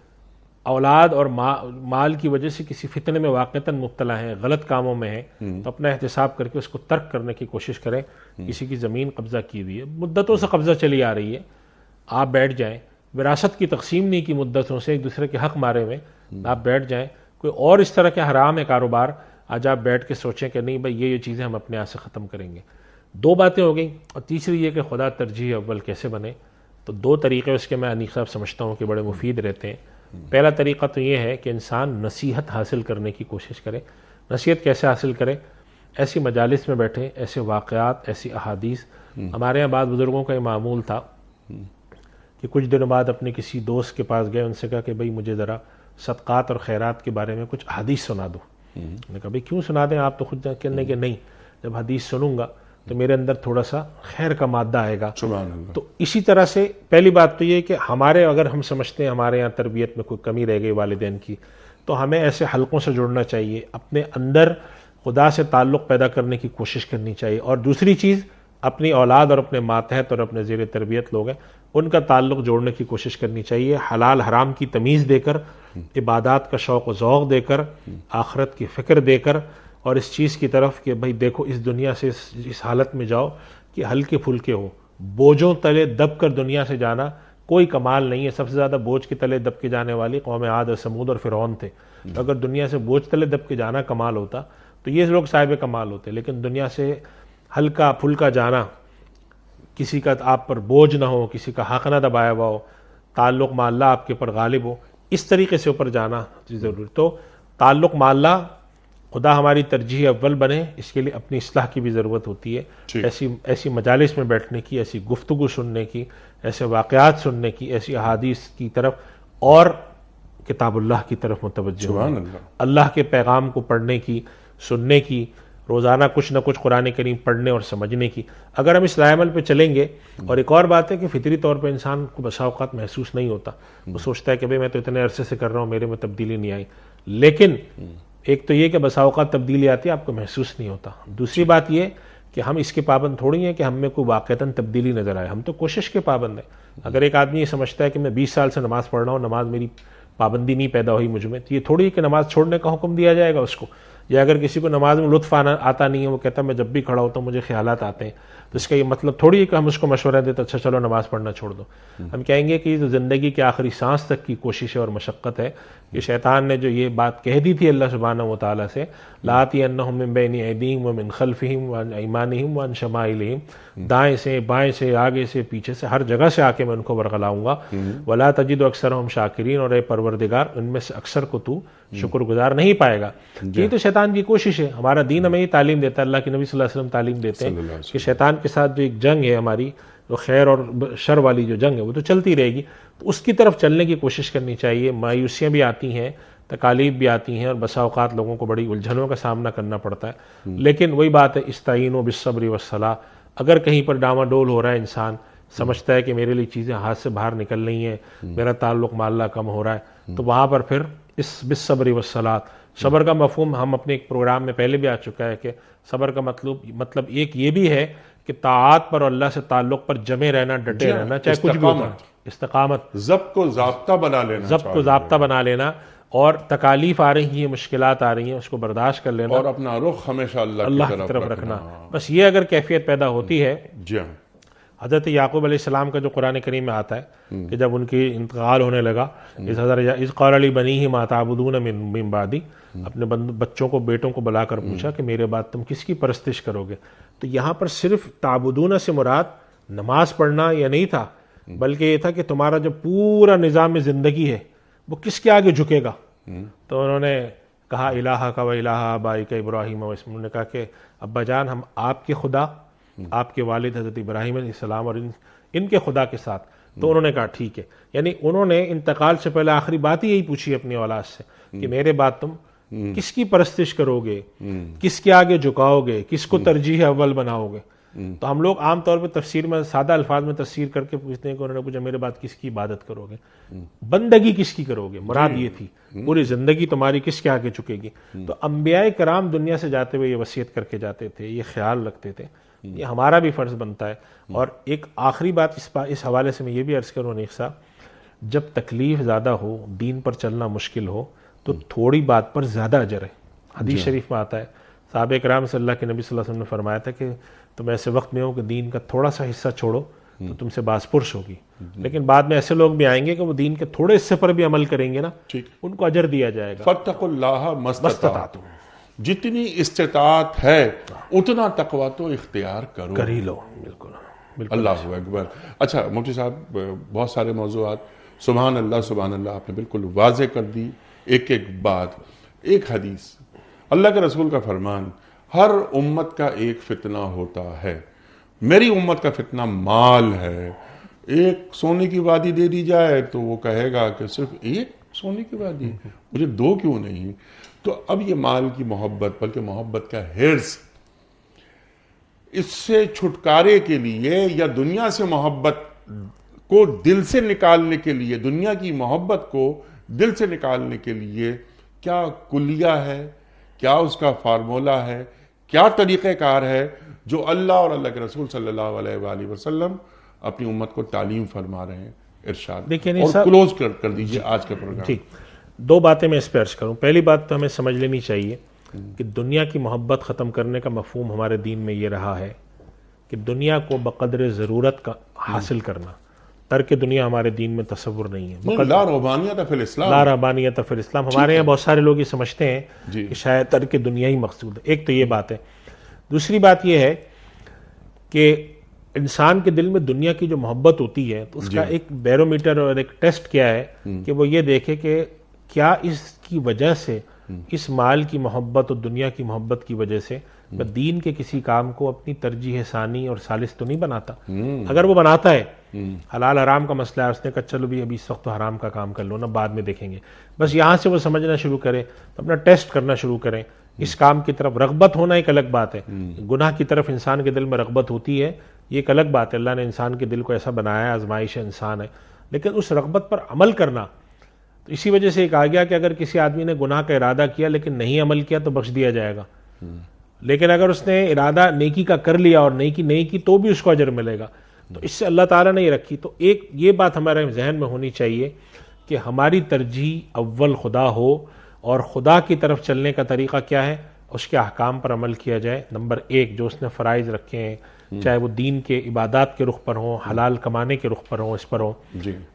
اولاد اور مال کی وجہ سے کسی فتنے میں واقعتاً مبتلا ہیں، غلط کاموں میں ہیں، تو اپنا احتساب کر کے اس کو ترک کرنے کی کوشش کریں. کسی کی زمین قبضہ کی ہوئی ہے، مدتوں سے قبضہ چلی آ رہی ہے، آپ بیٹھ جائیں، وراثت کی تقسیم نہیں کی مدتوں سے، ایک دوسرے کے حق مارے ہوئے، آپ بیٹھ جائیں. کوئی اور اس طرح کے حرام ہے کاروبار، آج آپ بیٹھ کے سوچیں کہ نہیں بھائی یہ چیزیں ہم اپنے ہاتھ سے ختم کریں گے. 2 باتیں ہو گئیں. اور تیسری یہ کہ خدا ترجیح اول کیسے بنے. تو 2 طریقے اس کے میں انیق صاحب سمجھتا ہوں کہ بڑے مفید رہتے ہیں. پہلا طریقہ تو یہ ہے کہ انسان نصیحت حاصل کرنے کی کوشش کرے. نصیحت کیسے حاصل کرے؟ ایسی مجالس میں بیٹھے، ایسے واقعات، ایسی احادیث. ہمارے یہاں بعض بزرگوں کا یہ معمول تھا کہ کچھ دنوں بعد اپنے کسی دوست کے پاس گئے، ان سے کہا کہ بھائی مجھے ذرا صدقات اور خیرات کے بارے میں کچھ حدیث سنا دو. میں نے کہا بھائی کیوں سنا دیں، آپ تو خود کہنے کہ نہیں، جب حدیث سنوں گا تو میرے اندر تھوڑا سا خیر کا مادہ آئے گا. تو اسی طرح سے پہلی بات تو یہ کہ ہمارے اگر ہم سمجھتے ہیں ہمارے یہاں تربیت میں کوئی کمی رہ گئی والدین کی، تو ہمیں ایسے حلقوں سے جڑنا چاہیے، اپنے اندر خدا سے تعلق پیدا کرنے کی کوشش کرنی چاہیے. اور دوسری چیز، اپنی اولاد اور اپنے ماتحت اور اپنے زیر تربیت لوگ ہیں ان کا تعلق جوڑنے کی کوشش کرنی چاہیے، حلال حرام کی تمیز دے کر، عبادات کا شوق و ذوق دے کر، آخرت کی فکر دے کر، اور اس چیز کی طرف کہ بھائی دیکھو اس دنیا سے اس حالت میں جاؤ کہ ہلکے پھلکے ہو. بوجھوں تلے دب کر دنیا سے جانا کوئی کمال نہیں ہے. سب سے زیادہ بوجھ کے تلے دب کے جانے والی قوم عاد اور سمود اور فرعون تھے. اگر دنیا سے بوجھ تلے دب کے جانا کمال ہوتا تو یہ لوگ صاحب کمال ہوتے. لیکن دنیا سے ہلکا پھلکا جانا، کسی کا آپ پر بوجھ نہ ہو، کسی کا حق نہ دبایا ہوا ہو، تعلق مع اللہ آپ کے پر غالب ہو، اس طریقے سے اوپر جانا ضروری. تو تعلق مع اللہ، خدا ہماری ترجیح اول بنے، اس کے لیے اپنی اصلاح کی بھی ضرورت ہوتی ہے. ایسی مجالس میں بیٹھنے کی، ایسی گفتگو سننے کی، ایسے واقعات سننے کی، ایسی احادیث کی طرف. اور کتاب اللہ کی طرف متوجہ سبحان ہوں، اللہ۔ اللہ کے پیغام کو پڑھنے کی، سننے کی، روزانہ کچھ نہ کچھ قرآن کریم پڑھنے اور سمجھنے کی۔ اگر ہم اس رائے عمل پہ چلیں گے، اور ایک اور بات ہے کہ فطری طور پہ انسان کو بسا اوقات محسوس نہیں ہوتا، وہ سوچتا ہے کہ بھئی میں تو اتنے عرصے سے کر رہا ہوں، میرے میں تبدیلی نہیں آئی، لیکن ایک تو یہ کہ بسا اوقات تبدیلی آتی ہے، آپ کو محسوس نہیں ہوتا۔ دوسری بات یہ کہ ہم اس کے پابند تھوڑی ہیں کہ ہم میں کوئی واقعتاً تبدیلی نظر آئے، ہم تو کوشش کے پابند ہیں۔ اگر ایک آدمی یہ سمجھتا ہے کہ میں 20 سال سے نماز پڑھ رہا ہوں، نماز میری پابندی نہیں پیدا ہوئی مجھ میں، تو یہ تھوڑی کہ نماز چھوڑنے کا حکم دیا جائے گا اس کو۔ یا اگر کسی کو نماز میں لطف آتا نہیں ہے، وہ کہتا ہے میں جب بھی کھڑا ہوتا ہوں مجھے خیالات آتے ہیں، تو اس کا یہ مطلب تھوڑی ہے کہ ہم اس کو مشورہ دیتے اچھا چلو نماز پڑھنا چھوڑ دو۔ ہم کہیں گے کہ یہ جو زندگی کے آخری سانس تک کی کوشش ہے اور مشقت ہے، کہ شیطان نے جو یہ بات کہہ دی تھی اللہ سبحانہ و تعالیٰ سے، لَآتِيَنَّهُم مِّن بَيْنِ أَيْدِيهِمْ وَمِنْ خَلْفِهِمْ وَعَنْ أَيْمَانِهِمْ وَعَنْ شَمَائِلِهِمْ، دائیں سے بائیں سے آگے سے پیچھے سے ہر جگہ سے آ کے میں ان کو ورغلاؤں گا، وَلَا تَجِدُ أَكْثَرَهُمْ شَاكِرِينَ، اور اے پروردگار ان میں سے اکثر کو تو شکر گزار نہیں پائے گا۔ یہ تو شیطان کی کوشش ہے۔ ہمارا دین ہمیں یہ تعلیم دیتا ہے، اللہ کے نبی صلی اللہ علیہ وسلم تعلیم دیتے ہیں کہ شیطان کے ساتھ جو ایک جنگ ہے ہماری، جو خیر اور شر والی جو جنگ ہے وہ تو چلتی رہے گی، تو اس کی طرف چلنے کی کوشش کرنی چاہیے۔ مایوسیاں بھی آتی ہیں، تکالیف بھی آتی ہیں، اور بسا اوقات لوگوں کو بڑی الجھنوں کا سامنا کرنا پڑتا ہے، لیکن وہی بات ہے استعینوا بالصبر والصلاۃ۔ اگر کہیں پر ڈاواڈول ہو رہا ہے، انسان سمجھتا ہے کہ میرے لیے چیزیں ہاتھ سے باہر نکل رہی ہیں، میرا تعلق مع اللہ کم ہو رہا ہے، تو وہاں پر پھر اس بالصبر والصلاۃ، صبر کا مفہوم ہم اپنے ایک پروگرام میں پہلے بھی آ چکا ہے کہ صبر کا مطلب ایک یہ بھی ہے کہ طاعات پر اور اللہ سے تعلق پر جمے رہنا، ڈٹے رہنا، چاہے کچھ بھی ہوتا ہے، استقامت، ضبط کو ضابطہ بنا لینا، ضبط کو ضابطہ بنا لینا، اور تکالیف آ رہی ہیں، مشکلات آ رہی ہیں، اس کو برداشت کر لینا، اور اپنا رخ ہمیشہ اللہ کی طرف رکھنا۔ بس یہ اگر کیفیت پیدا ہوتی ہے، جی ہاں، حضرت یعقوب علیہ السلام کا جو قرآن کریم میں آتا ہے کہ جب ان کی انتقال ہونے لگا، اذ قال لبنیہ ما تعبدون من بعدی، اپنے بچوں کو، بیٹوں کو بلا کر پوچھا کہ میرے بعد تم کس کی پرستش کرو گے؟ تو یہاں پر صرف تعبدون سے مراد نماز پڑھنا یا نہیں تھا، بلکہ یہ تھا کہ تمہارا جو پورا نظام زندگی ہے وہ کس کے آگے جھکے گا؟ تو انہوں نے کہا الہ کا و الہ آبائک ابراہیم و اسماعیل، انہوں نے کہا کہ ابا جان ہم آپ کے خدا، آپ کے والد حضرت ابراہیم علیہ السلام اور ان کے خدا کے ساتھ۔ تو انہوں نے کہا ٹھیک ہے، یعنی انہوں نے انتقال سے پہلے آخری بات ہی یہی پوچھی اپنی اولاد سے کہ میرے بعد تم کس کی پرستش کرو گے، کس کے آگے جھکاؤ گے، کس کو ترجیح اول بناؤ گے؟ تو ہم لوگ عام طور پہ تفسیر میں سادہ الفاظ میں تفسیر کر کے پوچھتے ہیں کہ انہوں نے پوچھا میرے بعد کس کی عبادت کرو گے، بندگی کس کی کرو گے، مراد یہ تھی پوری زندگی تمہاری کس کے آگے جھکے گی۔ تو انبیاء کرام دنیا سے جاتے ہوئے یہ وصیت کر کے جاتے تھے، یہ خیال رکھتے تھے، یہ ہمارا بھی فرض بنتا ہے۔ اور ایک آخری بات اس حوالے سے میں یہ بھی عرض کروں نیک صاحب، جب تکلیف زیادہ ہو، دین پر چلنا مشکل ہو، تو تھوڑی بات پر زیادہ اجر ہے۔ حدیث شریف میں آتا ہے، صحابہ کرام صلی اللہ کے نبی صلی اللہ علیہ وسلم نے فرمایا تھا کہ تم ایسے وقت میں ہو کہ دین کا تھوڑا سا حصہ چھوڑو تو تم سے باز پرس ہوگی، لیکن بعد میں ایسے لوگ بھی آئیں گے کہ وہ دین کے تھوڑے حصے پر بھی عمل کریں گے نا، ان کو اجر دیا جائے گا۔ فاتقوا اللہ مستطعتم، جتنی استطاعت ہے اتنا تقویٰ تو اختیار کرو، کر ہی لو۔ بالکل بالکل، اللہ اکبر۔ اچھا مفتی صاحب، بہت سارے موضوعات، سبحان اللہ سبحان اللہ، آپ نے بالکل واضح کر دی ایک ایک بات۔ ایک حدیث، اللہ کے رسول کا فرمان، ہر امت کا ایک فتنہ ہوتا ہے، میری امت کا فتنہ مال ہے۔ ایک سونے کی وادی دے دی جائے تو وہ کہے گا کہ صرف ایک سونے کی وادی، مجھے دو کیوں نہیں؟ تو اب یہ مال کی محبت، بلکہ محبت کا حرص، اس سے چھٹکارے کے لیے یا دنیا سے محبت کو دل سے نکالنے کے لیے، دنیا کی محبت کو دل سے نکالنے کے لیے کیا کلیہ ہے، کیا اس کا فارمولہ ہے، کیا طریقہ کار ہے جو اللہ اور اللہ کے رسول صلی اللہ علیہ وآلہ وسلم اپنی امت کو تعلیم فرما رہے ہیں؟ ارشاد اور کلوز کر دیجئے آج کا پروگرام۔ ٹھیک، دو باتیں میں اس پہ عرض کروں۔ پہلی بات تو ہمیں سمجھ لینی چاہیے کہ دنیا کی محبت ختم کرنے کا مفہوم ہمارے دین میں یہ رہا ہے کہ دنیا کو بقدر ضرورت کا حاصل کرنا، ترک دنیا ہمارے دین میں تصور نہیں ہے۔ لا رہبانیت فی الاسلام، لا رہبانیت فی الاسلام، ہمارے یہاں بہت سارے لوگ یہ سمجھتے ہیں کہ شاید ترک دنیا ہی مقصود ہے۔ ایک تو یہ بات ہے۔ دوسری بات یہ ہے کہ انسان کے دل میں دنیا کی جو محبت ہوتی ہے تو اس کا ایک بیرومیٹر اور ایک ٹیسٹ کیا ہے کہ وہ یہ دیکھے کہ کیا اس کی وجہ سے، اس مال کی محبت اور دنیا کی محبت کی وجہ سے میں دین کے کسی کام کو اپنی ترجیح ثانی اور ثالث تو نہیں بناتا. اگر وہ بناتا ہے حلال حرام کا مسئلہ ہے، اس نے کہا چلو بھی ابھی اس وقت تو حرام کا کام کر لو نا، بعد میں دیکھیں گے، بس یہاں سے وہ سمجھنا شروع کرے، اپنا ٹیسٹ کرنا شروع کریں. اس کام کی طرف رغبت ہونا ایک الگ بات ہے، گناہ کی طرف انسان کے دل میں رغبت ہوتی ہے، یہ ایک الگ بات ہے. اللہ نے انسان کے دل کو ایسا بنایا ہے، آزمائش ہے، انسان ہے، لیکن اس رغبت پر عمل کرنا. تو اسی وجہ سے ایک آ گیا کہ اگر کسی آدمی نے گناہ کا ارادہ کیا لیکن نہیں عمل کیا تو بخش دیا جائے گا، لیکن اگر اس نے ارادہ نیکی کا کر لیا اور نیکی نہیں کی تو بھی اس کو اجر ملے گا. تو اس سے اللہ تعالیٰ نے یہ رکھی. تو ایک یہ بات ہمارے ذہن میں ہونی چاہیے کہ ہماری ترجیح اول خدا ہو، اور خدا کی طرف چلنے کا طریقہ کیا ہے، اس کے احکام پر عمل کیا جائے. نمبر ایک، جو اس نے فرائض رکھے ہیں، چاہے وہ دین کے عبادات کے رخ پر ہوں، حلال کمانے کے رخ پر ہوں، اس پر ہوں.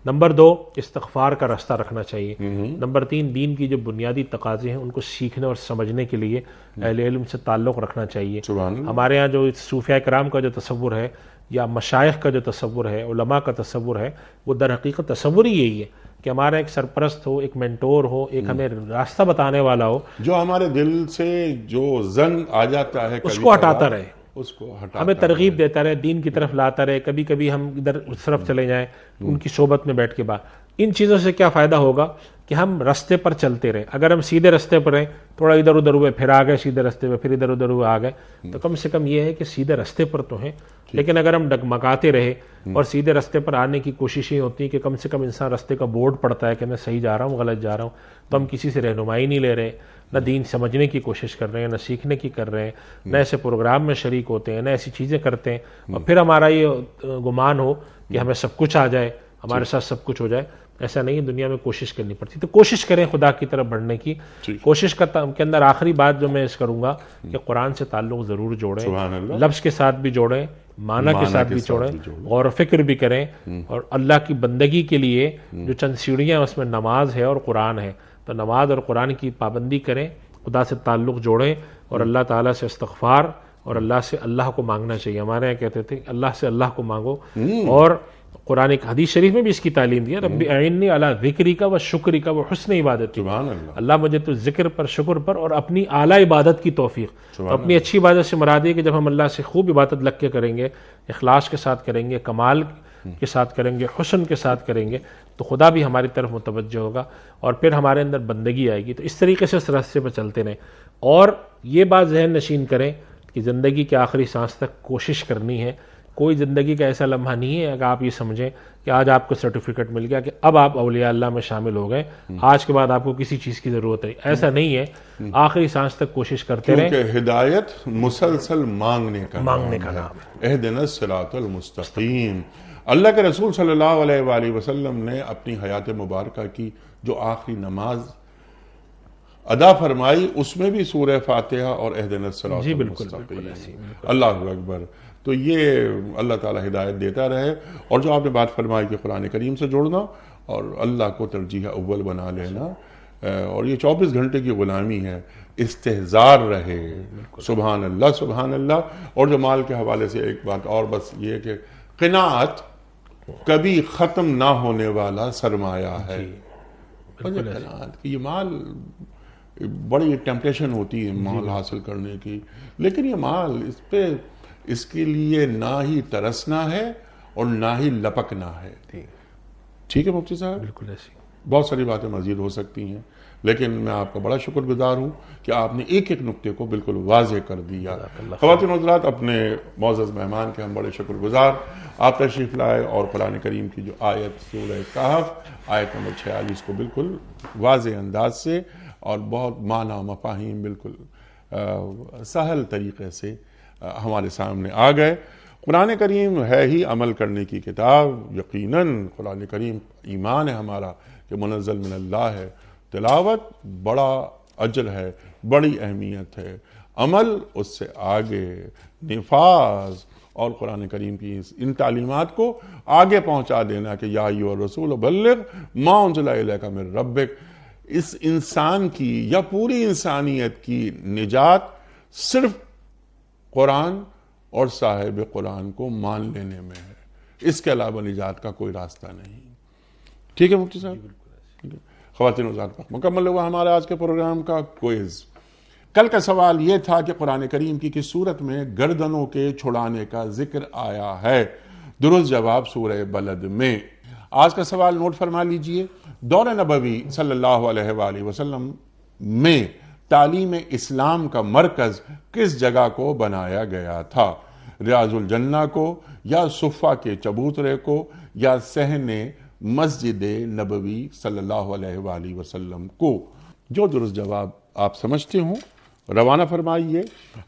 نمبر دو، استغفار کا راستہ رکھنا چاہیے. نمبر تین، دین کی جو بنیادی تقاضے ہیں ان کو سیکھنے اور سمجھنے کے لیے اہل علم سے تعلق رکھنا چاہیے. ہمارے ہاں جو صوفیاء کرام کا جو تصور ہے یا مشائخ کا جو تصور ہے، علماء کا تصور ہے، وہ در حقیقت تصور ہی یہی ہے کہ ہمارا ایک سرپرست ہو، ایک مینٹور ہو، ایک ہمیں راستہ بتانے والا ہو، جو ہمارے دل سے جو زن آ جاتا ہے اس کو ہٹاتا رہے، اس کو ہمیں ترغیب دیتا رہے، دین کی طرف لاتا رہے. کبھی کبھی ہم ادھر اس طرف چلے جائیں ان کی صحبت میں بیٹھ کے بعد. ان چیزوں سے کیا فائدہ ہوگا کہ ہم رستے پر چلتے رہے. اگر ہم سیدھے رستے پر ہیں، تھوڑا ادھر ادھر ہوئے پھر آ گئے سیدھے رستے پہ، پھر ادھر ادھر ہوئے آ گئے، تو کم سے کم یہ ہے کہ سیدھے رستے پر تو ہیں. لیکن اگر ہم ڈگمگاتے رہے اور سیدھے رستے پر آنے کی کوششیں ہوتی ہیں کہ کم سے کم انسان رستے کا بورڈ پڑتا ہے کہ میں صحیح جا رہا ہوں غلط جا رہا ہوں، تو ہم کسی سے رہنمائی نہیں لے رہے، نہ دین سمجھنے کی کوشش کر رہے ہیں، نہ سیکھنے کی کر رہے ہیں، نہ ایسے پروگرام میں شریک ہوتے ہیں، نہ ایسی چیزیں کرتے ہیں، اور پھر ہمارا یہ گمان ہو کہ ہمیں سب کچھ آ جائے، ہمارے ساتھ سب کچھ ہو جائے. ایسا نہیں ہے، دنیا میں کوشش کرنی پڑتی. تو کوشش کریں خدا کی طرف بڑھنے کی. کوشش کے اندر آخری بات جو میں اس کروں گا کہ قرآن سے تعلق ضرور جوڑیں، لفظ کے ساتھ بھی جوڑیں، معنی کے ساتھ بھی جوڑیں، غور و فکر بھی کریں، اور اللہ کی بندگی کے لیے جو چند سیڑھیاں اس میں نماز ہے اور قرآن ہے، تو نماز اور قرآن کی پابندی کریں، خدا سے تعلق جوڑیں، اور اللہ تعالیٰ سے استغفار اور اللہ سے اللہ کو مانگنا چاہیے. ہمارے یہاں کہتے تھے اللہ سے اللہ کو مانگو، اور قرآن ایک حدیث شریف میں بھی اس کی تعلیم دیا، رب اعنی علی ذکری کا و شکری کا و حسن عبادت. اللہ مجھے تو ذکر پر، شکر پر اور اپنی اعلیٰ عبادت کی توفیق. تو اپنی اچھی عبادت سے مراد ہے کہ جب ہم اللہ سے خوب عبادت لگ کے کریں گے، اخلاص کے ساتھ کریں گے، کمال کے ساتھ کریں گے، حسن کے ساتھ کریں گے، تو خدا بھی ہماری طرف متوجہ ہوگا اور پھر ہمارے اندر بندگی آئے گی. تو اس طریقے سے اس راستے پہ چلتے رہیں، اور یہ بات ذہن نشین کریں کہ زندگی کے آخری سانس تک کوشش کرنی ہے. کوئی زندگی کا ایسا لمحہ نہیں ہے اگر آپ یہ سمجھیں کہ آج آپ کو سرٹیفکیٹ مل گیا کہ اب آپ اولیاء اللہ میں شامل ہو گئے، آج کے بعد آپ کو کسی چیز کی ضرورت ہے. ایسا نہیں ہے، آخری سانس تک کوشش کرتے رہیں، کیونکہ ہدایت مسلسل مانگنے کا نام ہے. اہدنا الصراط المستقیم. اللہ کے رسول صلی اللہ علیہ وآلہ وسلم نے اپنی حیات مبارکہ کی جو آخری نماز ادا فرمائی، اس میں بھی سورہ فاتحہ اور اہدنا الصراط المستقیم. اللہ اکبر. تو یہ اللہ تعالیٰ ہدایت دیتا رہے. اور جو آپ نے بات فرمائی کہ قرآن کریم سے جوڑنا اور اللہ کو ترجیح اول بنا لینا، اور یہ 24 گھنٹے کی غلامی ہے، استحضار رہے. سبحان اللہ سبحان اللہ. اور جو مال کے حوالے سے ایک بات اور بس یہ کہ قناعت کبھی ختم نہ ہونے والا سرمایہ ہے. قناعت، یہ مال بڑی ٹیمپٹیشن ہوتی ہے مال حاصل کرنے کی، لیکن یہ مال اس کے لیے نہ ہی ترسنا ہے اور نہ ہی لپکنا ہے. ٹھیک ہے مفتی صاحب؟ بالکل ایسی بہت ساری باتیں مزید ہو سکتی ہیں، لیکن میں آپ کا بڑا شکر گزار ہوں کہ آپ نے ایک ایک نقطے کو بالکل واضح کر دیا. خواتین و حضرات، اپنے معزز مہمان کے ہم بڑے شکر گزار. آپ تشریف لائے اور قرآن کریم کی جو آیت سورہ کہف آیت نمبر 46 کو بالکل واضح انداز سے اور بہت معنی و مفاہیم بالکل سہل طریقے سے ہمارے سامنے آ گئے. قرآن کریم ہے ہی عمل کرنے کی کتاب. یقیناً قرآن کریم ایمان ہے ہمارا کہ منزل من اللہ ہے. تلاوت بڑا اجر ہے، بڑی اہمیت ہے، عمل اس سے آگے، نفاذ اور قرآن کریم کی ان تعلیمات کو آگے پہنچا دینا کہ یا ایھا الرسول بلغ ما انزل الیک من ربک. اس انسان کی یا پوری انسانیت کی نجات صرف قرآن اور صاحب قرآن کو مان لینے میں ہے، اس کے علاوہ نجات کا کوئی راستہ نہیں. ٹھیک ہے مفتی صاحب؟ خواتین و حضرات، مکمل ہوا ہمارا آج کے پروگرام کا کوئز. کل کا سوال یہ تھا کہ قرآن کریم کی کس صورت میں گردنوں کے چھڑانے کا ذکر آیا ہے؟ درست جواب سورہ بلد میں۔ آج کا سوال نوٹ فرما لیجئے، دور نبوی صلی اللہ علیہ وآلہ وسلم میں تعلیم اسلام کا مرکز کس جگہ کو بنایا گیا تھا؟ ریاض الجنہ کو، یا صفہ کے چبوترے کو، یا صحن مسجد نبوی صلی اللہ علیہ وآلہ وسلم کو؟ جو درست جواب آپ سمجھتے ہوں روانہ فرمائیے۔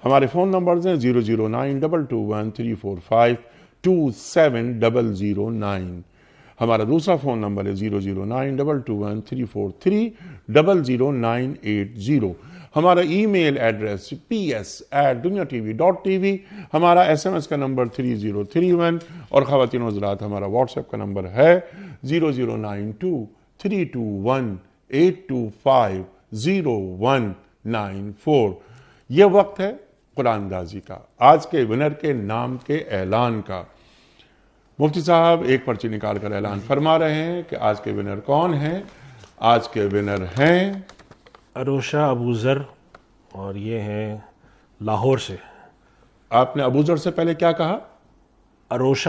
ہمارے فون نمبرز ہیں 0092213452709، ہمارا دوسرا فون نمبر ہے 0092223300980، ہمارا ای میل ایڈریس ps@duniatv.tv، ہمارا SMS کا نمبر 3031، اور خواتین و حضرات ہمارا واٹس ایپ کا نمبر ہے 009232182509194۔ یہ وقت ہے قرآن اندازی کا، آج کے ونر کے نام کے اعلان کا۔ مفتی صاحب ایک پرچی نکال کر اعلان فرما رہے ہیں کہ آج کے ونر کون ہیں؟ آج کے ونر ہیں عروشہ ابو ذر، اور یہ ہیں لاہور سے۔ آپ نے ابو ذر سے پہلے کیا کہا؟ عروش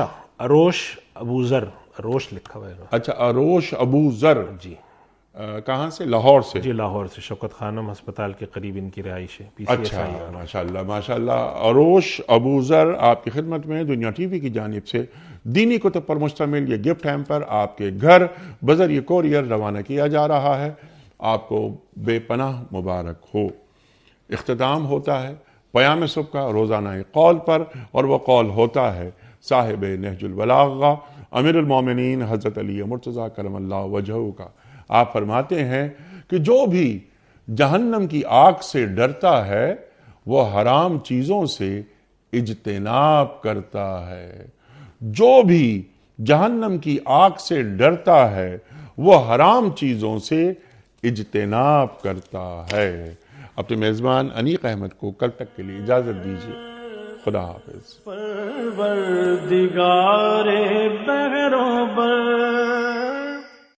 ابو ذر، عروش لکھا ہوا ہے۔ اچھا، عروش ابو ذر، جی کہاں سے؟ لاہور سے؟ جی لاہور سے، شوکت خانم ہسپتال کے قریب ان کی رہائش ہے۔ اچھا، ماشاءاللہ ماشاءاللہ۔ عروش ابو ذر آپ کی خدمت میں دنیا ٹی وی کی جانب سے دینی کتب پر مشتمل یہ گفٹ ہیمپر آپ کے گھر بذریعہ کوریئر روانہ کیا جا رہا ہے۔ آپ کو بے پناہ مبارک ہو۔ اختتام ہوتا ہے پیام صبح کا روزانہ قول پر، اور وہ قول ہوتا ہے صاحب نہج البلاغہ امیر المومنین حضرت علی مرتضیٰ کرم اللہ وجہہ کا۔ آپ فرماتے ہیں کہ جو بھی جہنم کی آگ سے ڈرتا ہے وہ حرام چیزوں سے اجتناب کرتا ہے۔ جو بھی جہنم کی آگ سے ڈرتا ہے وہ حرام چیزوں سے اجتناب کرتا ہے۔ اپنے میزبان انیق احمد کو کل تک کے لیے اجازت دیجیے۔ خدا حافظ۔ پروردگار بہروں بر